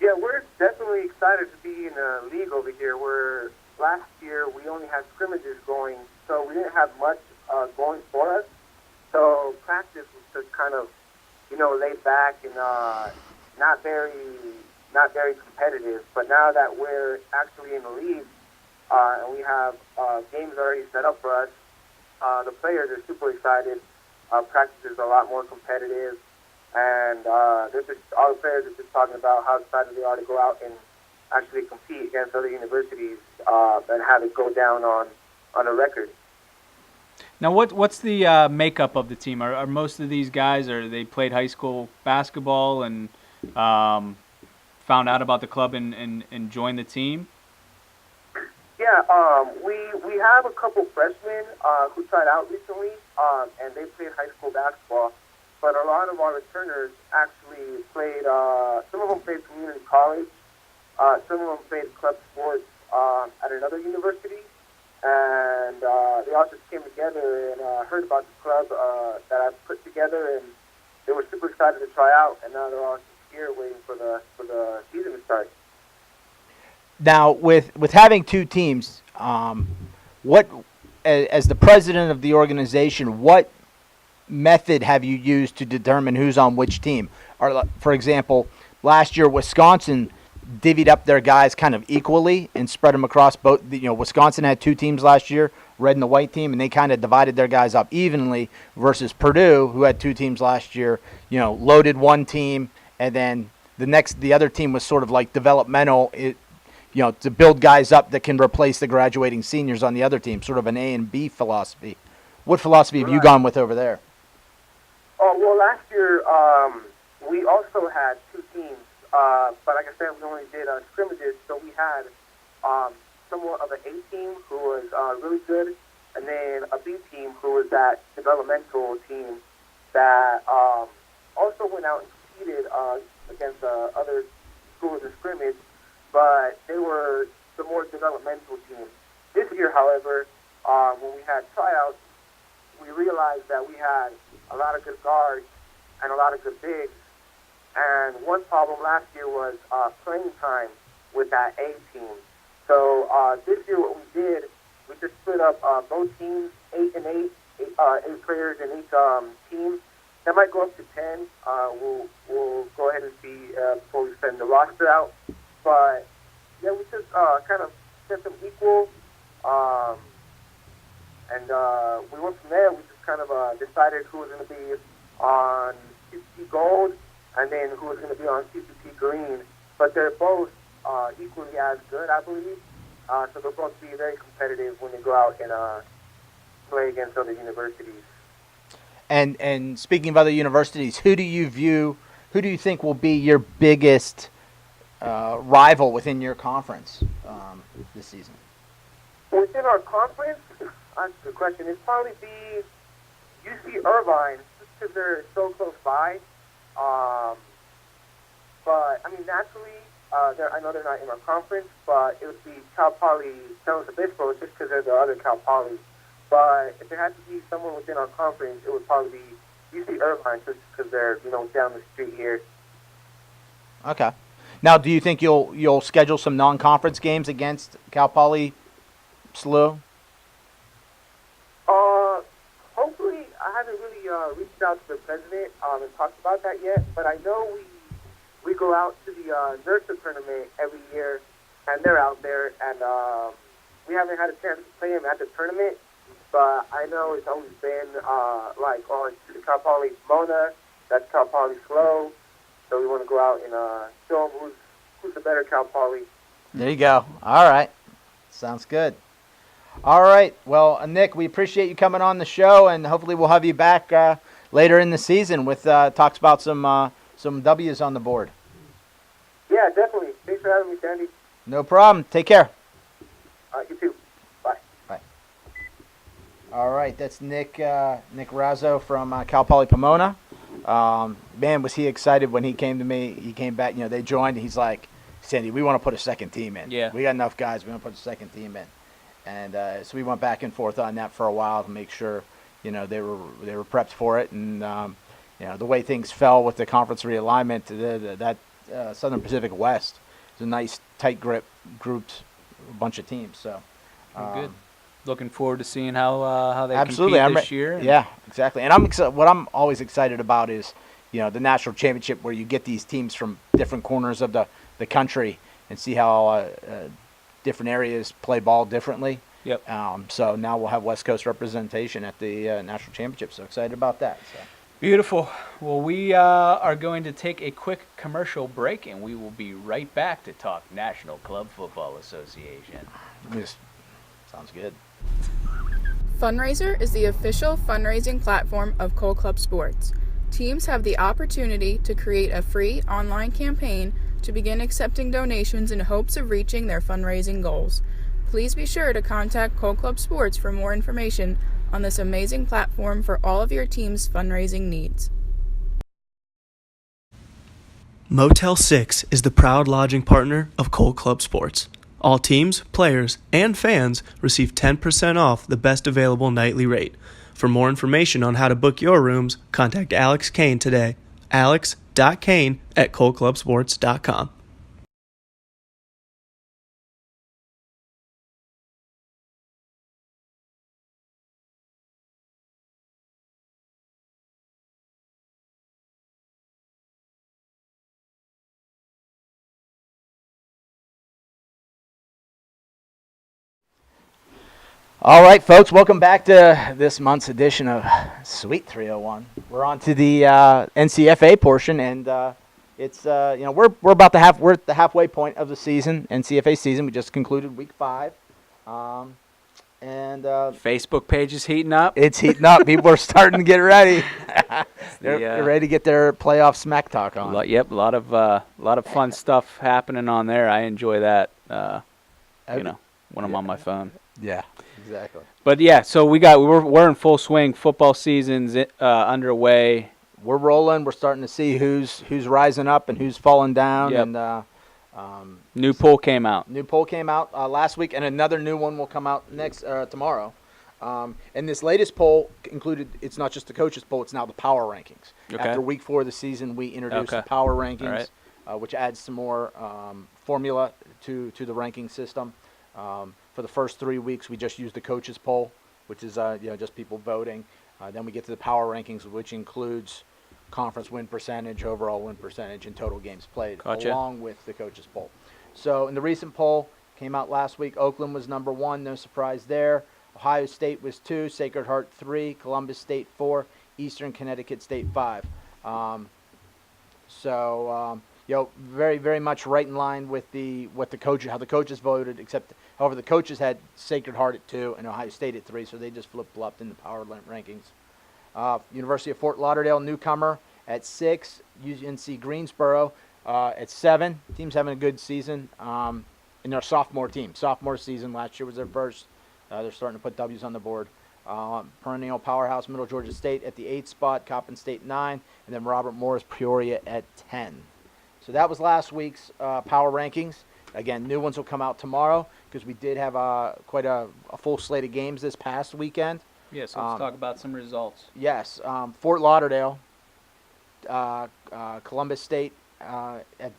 Yeah, we're definitely excited to be in a league over here where last year we only had scrimmages going, so we didn't have much going for us. So practice was just kind of, laid back and not very competitive. But now that we're actually in the league, and we have games already set up for us, the players are super excited. Practice is a lot more competitive, and all the players are just talking about how excited they are to go out and actually compete against other universities and have it go down on a record. Now, what's the makeup of the team? Are most of these guys, they played high school basketball and found out about the club and joined the team? Yeah, we have a couple freshmen who tried out recently, and they played high school basketball. But a lot of our returners actually played. Some of them played community college. Some of them played club sports at another university, and they all just came together and heard about the club that I put together, and they were super excited to try out. And now they're all here waiting for the season to start. Now, with having 2 teams, what, as the president of the organization, what method have you used to determine who's on which team? For example, last year Wisconsin divvied up their guys kind of equally and spread them across both. Wisconsin had 2 teams last year, red and the white team, and they kind of divided their guys up evenly. Versus Purdue, who had 2 teams last year, loaded one team, and then the other team was sort of like developmental. To build guys up that can replace the graduating seniors on the other team, sort of an A and B philosophy. What philosophy have you gone with over there? Well, last year we also had 2 teams, but like I said, we only did scrimmages, so we had somewhat of an A team who was really good, and then a B team who was that developmental team that also went out and competed against other schools in scrimmage, but they were the more developmental team. This year, however, when we had tryouts, we realized that we had a lot of good guards and a lot of good bigs. And one problem last year was playing time with that A team. So this year what we did, we just split up both teams, 8 and 8, 8 players in each team. That might go up to 10. We'll go ahead and see before we send the roster out. But yeah, we just kind of set them equal, and we went from there. We just kind of decided who was going to be on CCT Gold, and then who was going to be on CCT Green. But they're both equally as good, I believe. So they'll both be very competitive when they go out and play against other universities. And speaking of other universities, who do you think will be your biggest rival within your conference this season? Within our conference, that's a good question. It'd probably be UC Irvine, just because they're so close by. But I mean, naturally, I know they're not in our conference, but it would be Cal Poly San Luis Obispo just because they're the other Cal Poly. But if it had to be someone within our conference, it would probably be UC Irvine just because they're down the street here. Okay. Now, do you think you'll schedule some non-conference games against Cal Poly SLU? Hopefully, I haven't really reached out to the president and talked about that yet, but I know we go out to the NERSA tournament every year, and they're out there, and we haven't had a chance to play them at the tournament, but I know it's always been it's Cal Poly Pomona, that's Cal Poly SLO, so we want to go out and show them who's the better Cal Poly. There you go. All right. Sounds good. All right. Well, Nick, we appreciate you coming on the show, and hopefully we'll have you back later in the season with talks about some W's on the board. Yeah, definitely. Thanks for having me, Sandy. No problem. Take care. You too. Bye. Bye. All right. That's Nick Razzo from Cal Poly Pomona. Man, was he excited when he came to me. He came back. They joined. He's like, Sandy, we want to put a second team in. Yeah. We got enough guys. We want to put a second team in. And so we went back and forth on that for a while to make sure, they were prepped for it. And the way things fell with the conference realignment, that Southern Pacific West is a nice tight grouped bunch of teams. So good. Looking forward to seeing how they absolutely compete this year. Yeah, exactly. And what I'm always excited about is the national championship, where you get these teams from different corners of the country and see how different areas play ball differently. Yep. So now we'll have West Coast representation at the national championship. So excited about that. So. Beautiful. Well, we are going to take a quick commercial break, and we will be right back to talk National Club Football Association. Sounds good. Fundraiser is the official fundraising platform of Cole Club Sports. Teams have the opportunity to create a free online campaign to begin accepting donations in hopes of reaching their fundraising goals. Please be sure to contact Cole Club Sports for more information on this amazing platform for all of your team's fundraising needs. Motel 6 is the proud lodging partner of Cole Club Sports. All teams, players, and fans receive 10% off the best available nightly rate. For more information on how to book your rooms, contact Alex Kane today. alex.kane@coleclubsports.com. All right, folks, welcome back to this month's edition of Sweet 301. We're on to the NCFA portion, and it's we're about we're at the halfway point of the season, NCFA season. We just concluded week 5, and Facebook page is heating up. It's heating up. People are starting to get ready. They're ready to get their playoff smack talk on. Yep, a lot of fun stuff happening on there. I enjoy that. When I'm on my phone. Yeah. Exactly. But yeah, so we're in full swing. Football season's underway. We're rolling. We're starting to see who's rising up and who's falling down. Yep. And new poll came out. New poll came out last week, and another new one will come out tomorrow. And this latest poll included. It's not just the coaches poll. It's now the power rankings. Okay. After week 4 of the season, we introduced the power rankings, which adds some more formula to the ranking system. For the first 3 weeks, we just used the coaches poll, which is just people voting. Then we get to the power rankings, which includes conference win percentage, overall win percentage, and total games played, along with the coaches poll. So in the recent poll, came out last week, Oakland was number 1, no surprise there. Ohio State was 2, Sacred Heart 3, Columbus State 4, Eastern Connecticut State 5. Very, very much right in line with how the coaches voted, except, however, the coaches had Sacred Heart at 2 and Ohio State at 3, so they just flip-flopped in the power rankings. University of Fort Lauderdale, newcomer, at 6. UNC Greensboro at 7. Team's having a good season. And their sophomore team. Sophomore season last year was their first. They're starting to put W's on the board. Perennial powerhouse Middle Georgia State at the 8th spot, Coppin State 9, and then Robert Morris Peoria at 10. So that was last week's power rankings. Again, new ones will come out tomorrow because we did have quite a full slate of games this past weekend. Yeah, so let's talk about some results. Yes, Fort Lauderdale, Columbus State at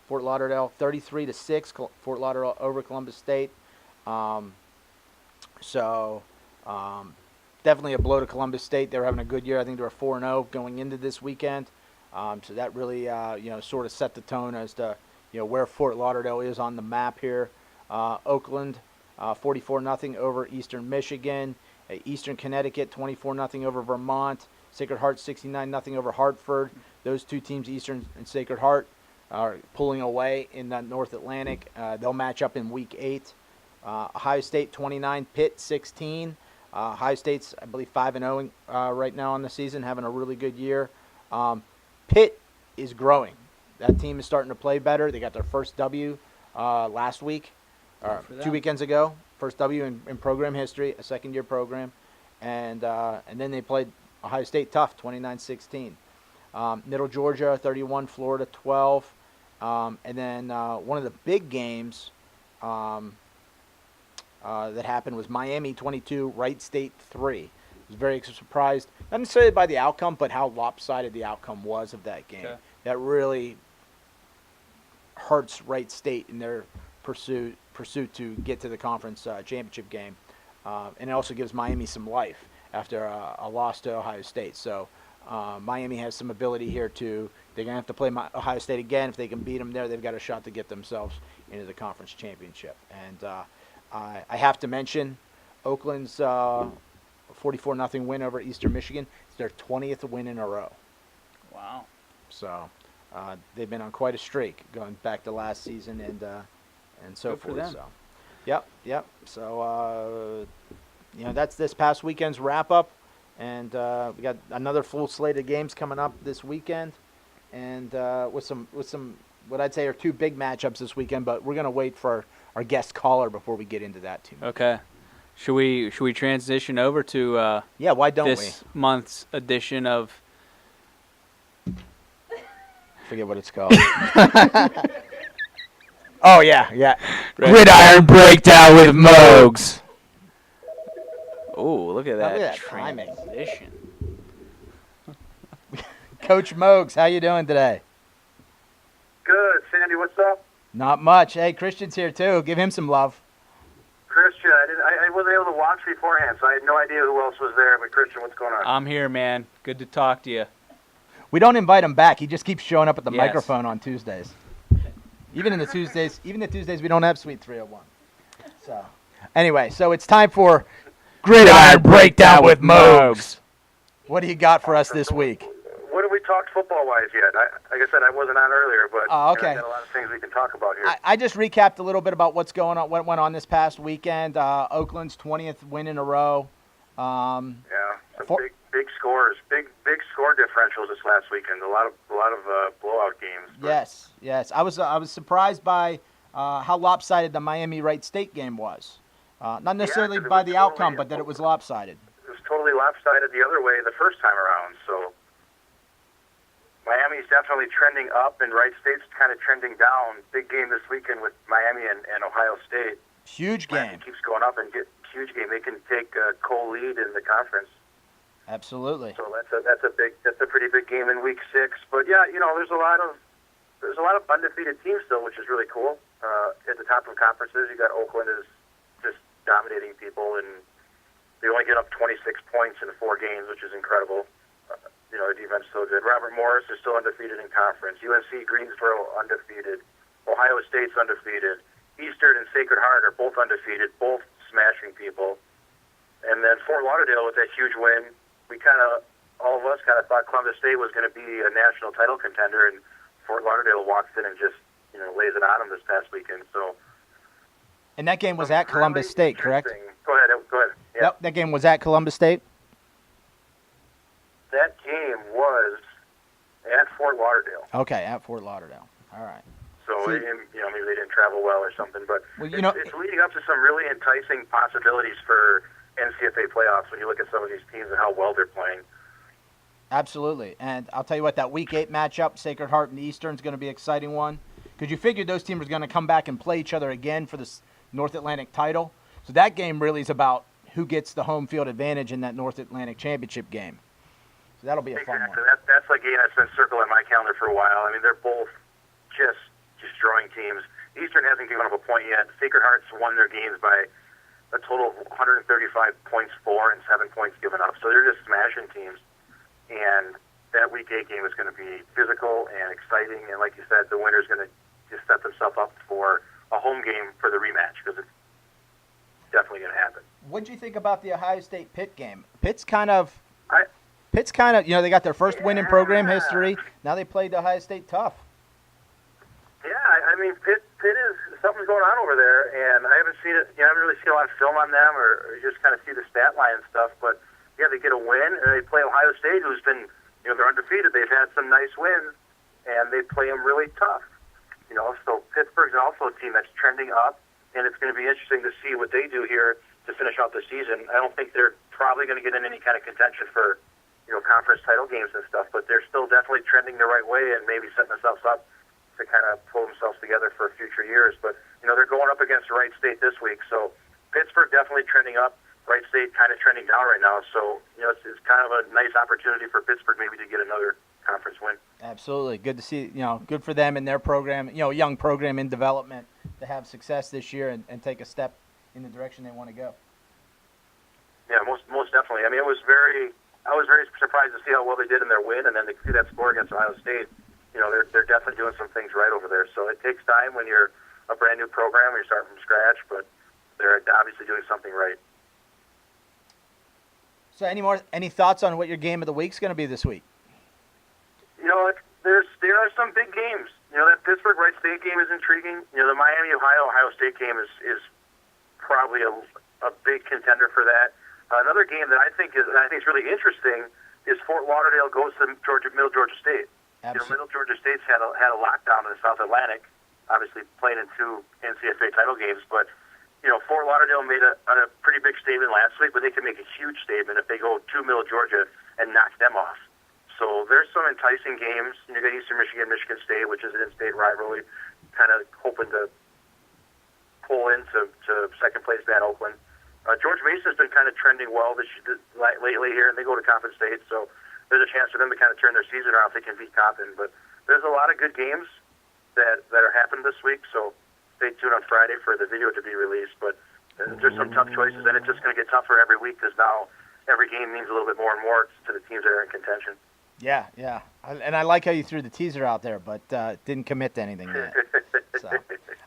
Fort Lauderdale, 33-6. Fort Lauderdale over Columbus State. Definitely a blow to Columbus State. They were having a good year. I think they were 4-0 going into this weekend. So that really, sort of set the tone as to, where Fort Lauderdale is on the map here. Oakland, 44-0 over Eastern Michigan. Eastern Connecticut, 24-0 over Vermont. Sacred Heart, 69-0 over Hartford. Those two teams, Eastern and Sacred Heart, are pulling away in the North Atlantic. They'll match up in Week 8. Ohio State, 29, Pitt, 16. Ohio State's, I believe, 5-0 right now on the season, having a really good year. Pitt is growing. That team is starting to play better. They got their first W last week, 2 weekends ago. First W in program history, a second-year program. And then they played Ohio State tough, 29-16. Middle Georgia, 31, Florida, 12. And then one of the big games that happened was Miami, 22, Wright State, 3. I was very surprised, not necessarily by the outcome, but how lopsided the outcome was of that game. Okay. That really hurts Wright State in their pursuit to get to the conference championship game. And it also gives Miami some life after a loss to Ohio State. So Miami has some ability here they're going to have to play Ohio State again. If they can beat them there, they've got a shot to get themselves into the conference championship. And I have to mention Oakland's 44-0 win over Eastern Michigan. It's their 20th win in a row. Wow. So they've been on quite a streak going back to last season and so Good forth. For them. So, yep. So that's this past weekend's wrap up, and we got another full slate of games coming up this weekend, and with some what I'd say are two big matchups this weekend. But we're gonna wait for our guest caller before we get into that too. Okay. Should we transition over to why don't this month's edition of forget what it's called. Oh yeah. Gridiron Breakdown with Mogs. Oh, look at that transition. Coach Mogs, how you doing today? Good, Sandy. What's up? Not much. Hey, Christian's here too. Give him some love. Christian, I wasn't able to watch beforehand, so I had no idea who else was there. But Christian, what's going on? I'm here, man. Good to talk to you. We don't invite him back. He just keeps showing up at the microphone on Tuesdays. Even the Tuesdays we don't have Suite 301. So, anyway, it's time for Gridiron Breakdown with Mogs. What do you got for us this week? What have we talked football-wise yet? Like I said, I wasn't on earlier, but okay. I got a lot of things we can talk about here. I just recapped a little bit about what went on this past weekend. Oakland's 20th win in a row. Big scores, big score differentials this last weekend. A lot of blowout games. Yes. I was surprised by how lopsided the Miami Wright State game was. Not necessarily by the outcome, but that it was lopsided. It was totally lopsided the other way the first time around. So Miami's definitely trending up, and Wright State's kind of trending down. Big game this weekend with Miami and Ohio State. Huge game. Miami keeps going up and get huge game. They can take a co-lead in the conference. Absolutely. So that's a pretty big game in Week 6. But there's a lot of undefeated teams still, which is really cool. At the top of conferences, you got Oakland is just dominating people, and they only get up 26 points in 4 games, which is incredible. The defense is so good. Robert Morris is still undefeated in conference. UNC Greensboro undefeated. Ohio State's undefeated. Eastern and Sacred Heart are both undefeated, both smashing people. And then Fort Lauderdale with that huge win. All of us thought Columbus State was going to be a national title contender, and Fort Lauderdale walks in and just lays it on them this past weekend. So. And that game was at Columbus State, correct? Go ahead. Yeah. Yep, that game was at Columbus State. That game was at Fort Lauderdale. Okay, at Fort Lauderdale. All right. So maybe they didn't travel well or something, but it's leading up to some really enticing possibilities for NCFA playoffs when you look at some of these teams and how well they're playing. Absolutely. And I'll tell you what, that Week 8 matchup, Sacred Heart and Eastern, is going to be an exciting one. Because you figured those teams are going to come back and play each other again for the North Atlantic title. So that game really is about who gets the home field advantage in that North Atlantic championship game. So that'll be a fun one. That's like a game that's been circled on my calendar for a while. I mean, they're both just destroying teams. Eastern hasn't given up a point yet. Sacred Hearts won their games by a total of 135 points for and 7 points given up. So they're just smashing teams. And that Week 8 game is going to be physical and exciting. And like you said, the winner's going to just set themselves up for a home game for the rematch because it's definitely going to happen. What did you think about the Ohio State Pitt game? Pitt's kind of, you know, they got their first win in program history. Now they played Ohio State tough. Yeah, I mean, Pitt is, something's going on over there, and I haven't seen it, I haven't really seen a lot of film on them or just kind of see the stat line and stuff, but yeah, they get a win, and they play Ohio State, who's been, they're undefeated. They've had some nice wins, and they play them really tough. So Pittsburgh's also a team that's trending up, and it's going to be interesting to see what they do here to finish out the season. I don't think they're probably going to get in any kind of contention for, conference title games and stuff, but they're still definitely trending the right way and maybe setting themselves up to kind of pull themselves together for future years. But, they're going up against Wright State this week, so Pittsburgh definitely trending up, Wright State kind of trending down right now, so, it's kind of a nice opportunity for Pittsburgh maybe to get another conference win. Absolutely. Good to see, good for them in their program, young program in development to have success this year and take a step in the direction they want to go. Yeah, most definitely. I mean, I was very surprised to see how well they did in their win, and then to see that score against Ohio State. They're definitely doing some things right over there. So it takes time when you're a brand new program, you're starting from scratch, but they're obviously doing something right. So any thoughts on what your game of the week's going to be this week? There are some big games. That Pittsburgh Wright State game is intriguing. The Miami Ohio State game is probably a big contender for that. Another game that I think is really interesting is Fort Lauderdale goes to Middle Georgia State. Middle Georgia State's had a lockdown in the South Atlantic, obviously playing in 2 NCFA title games, but Fort Lauderdale made a pretty big statement last week, but they can make a huge statement if they go to Middle Georgia and knock them off. So there's some enticing games. You got Eastern Michigan, Michigan State, which is an in-state rivalry, kind of hoping to pull into second place at Oakland. George Mason's been kind of trending well lately here, and they go to Coppin State, so there's a chance for them to kind of turn their season around if they can beat Coppin. But there's a lot of good games that are happening this week, so stay tuned on Friday for the video to be released. But there's some tough choices, and it's just going to get tougher every week because now every game means a little bit more and more to the teams that are in contention. Yeah. And I like how you threw the teaser out there, but didn't commit to anything yet. So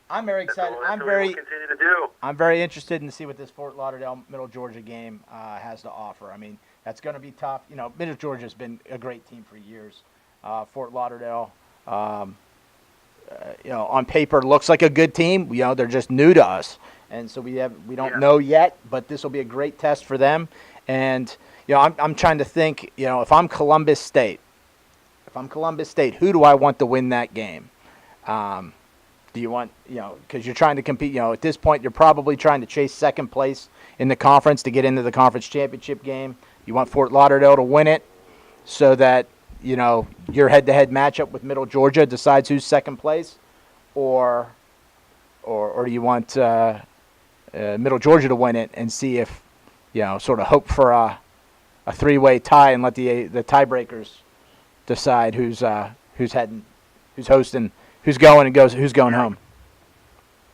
I'm very excited. That's what we'll continue to do. I'm very interested in to see what this Fort Lauderdale Middle Georgia game has to offer. I mean, that's going to be tough. Middle Georgia's been a great team for years. Fort Lauderdale, on paper looks like a good team. They're just new to us, and so we don't know yet. But this will be a great test for them. And I'm trying to think. If I'm Columbus State, who do I want to win that game? Do you want, because you're trying to compete, at this point you're probably trying to chase second place in the conference to get into the conference championship game. You want Fort Lauderdale to win it so that, your head-to-head matchup with Middle Georgia decides who's second place, or do you want Middle Georgia to win it and see if, sort of hope for a three-way tie and let the tiebreakers decide who's hosting. Who's going home?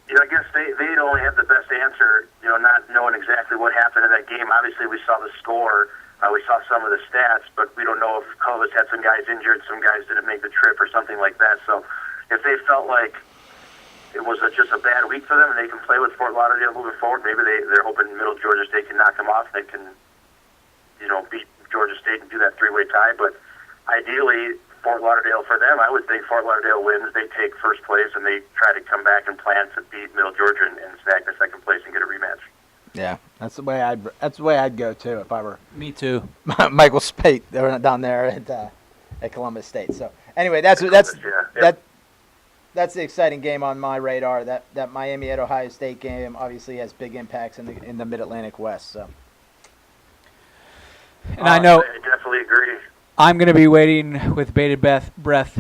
I guess they'd only have the best answer, not knowing exactly what happened in that game. Obviously, we saw the score, we saw some of the stats, but we don't know if Columbus had some guys injured, some guys didn't make the trip or something like that. So if they felt like it was just a bad week for them and they can play with Fort Lauderdale moving forward, maybe they're hoping Middle Georgia State can knock them off. They can, beat Georgia State and do that three-way tie. But ideally, Fort Lauderdale, for them, I would think Fort Lauderdale wins. They take first place, and they try to come back and plan to beat Middle Georgia and snag the second place and get a rematch. Yeah, that's the way I'd go too if I were. Me too. Michael Spate down there at Columbus State. So anyway, that's the exciting game on my radar. That Miami at Ohio State game obviously has big impacts in the Mid-Atlantic West. So And I know I definitely agree. I'm going to be waiting with bated breath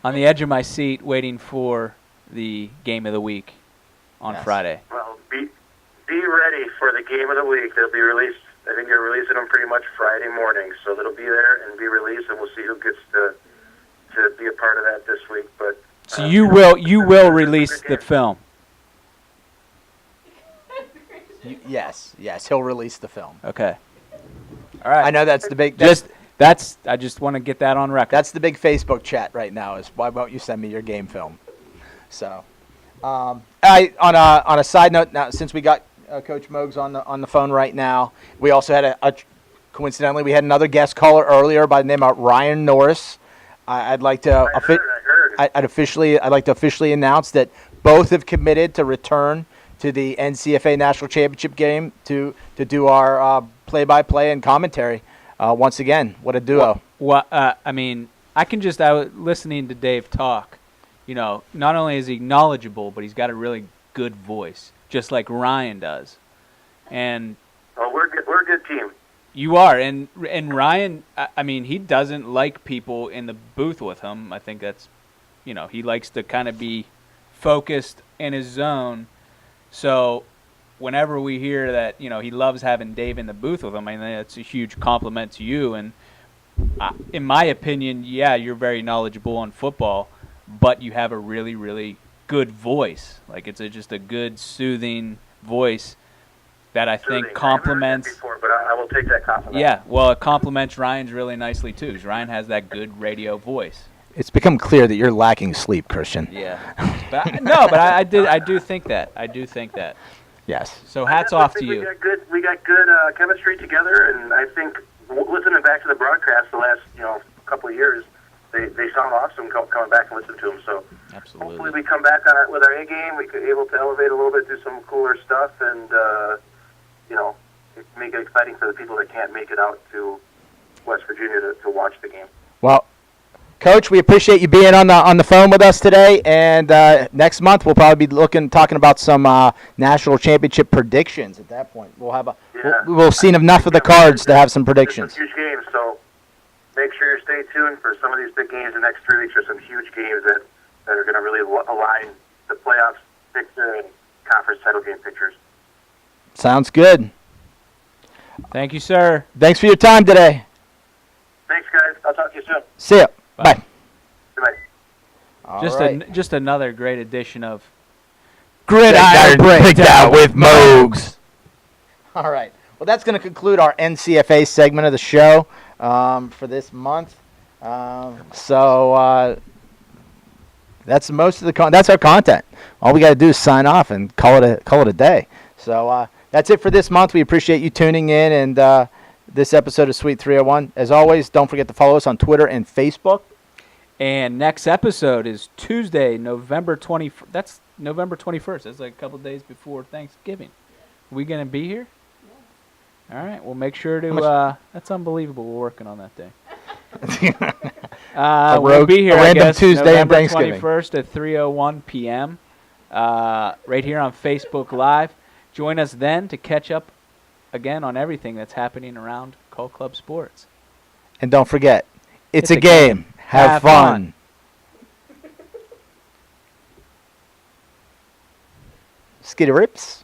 on the edge of my seat, waiting for the game of the week on Friday. Well, be ready for the game of the week. They'll be released. I think they're releasing them pretty much Friday morning, so they'll be there and be released, and we'll see who gets to be a part of that this week. But so you will release the film. Yes, he'll release the film. Okay. All right. I know that's the big. I just want to get that on record. That's the big Facebook chat right now. Is why won't you send me your game film? So, on a side note, now since we got Coach Mogs on the phone right now, we also had coincidentally we had another guest caller earlier by the name of Ryan Norris. I'd like to officially announce that both have committed to return to the NCFA National Championship game to do our play-by-play and commentary. Once again, what a duo. Well, I mean, I was listening to Dave talk. You know, not only is he knowledgeable, but he's got a really good voice, just like Ryan does. And we're a good team. You are, and Ryan. I mean, he doesn't like people in the booth with him. I think that's, he likes to kind of be focused in his zone. So, whenever we hear that, he loves having Dave in the booth with him, I mean, that's a huge compliment to you. And in my opinion, yeah, you're very knowledgeable on football, but you have a really, really good voice. Like, it's just a good, soothing voice that I think complements. I've heard that before, but I will take that compliment. Yeah, well, it complements Ryan's really nicely too, because Ryan has that good radio voice. It's become clear that you're lacking sleep, Christian. Yeah, but I do think that. I do think that. Yes. So hats off to you. We got good chemistry together, and I think listening back to the broadcast the last couple of years, they sound awesome coming back and listening to them. So absolutely, hopefully we come back on it with our A game. We could able to elevate a little bit, do some cooler stuff, and make it exciting for the people that can't make it out to West Virginia to watch the game. Well, Coach, we appreciate you being on the phone with us today, and next month we'll probably be talking about some national championship predictions. At that point, we'll have we'll seen enough of the cards to have some predictions. It's a huge game, so make sure you stay tuned for some of these big games. The next 3 weeks are some huge games that are going to really align the playoffs picture and conference title game pictures. Sounds good. Thank you, sir. Thanks for your time today. Thanks, guys. I'll talk to you soon. See ya. Bye. Bye. Just another great edition of Gridiron Breakdown with Mogs. All right. Well, that's going to conclude our NCFA segment of the show for this month. So that's most of that's our content. All we got to do is sign off and call it a day. So that's it for this month. We appreciate you tuning in and this episode of Suite 301. As always, don't forget to follow us on Twitter and Facebook. And next episode is Tuesday, November 21st. That's November 21st. That's like a couple days before Thanksgiving. Are we going to be here? Yeah. All right. We'll make sure to. That's unbelievable. We're working on that day. We'll be here, I guess, Tuesday November and Thanksgiving. 21st at 3:01 p.m. Right here on Facebook Live. Join us then to catch up again on everything that's happening around Cole Club Sports. And don't forget, it's a game. Have fun. Skitty rips.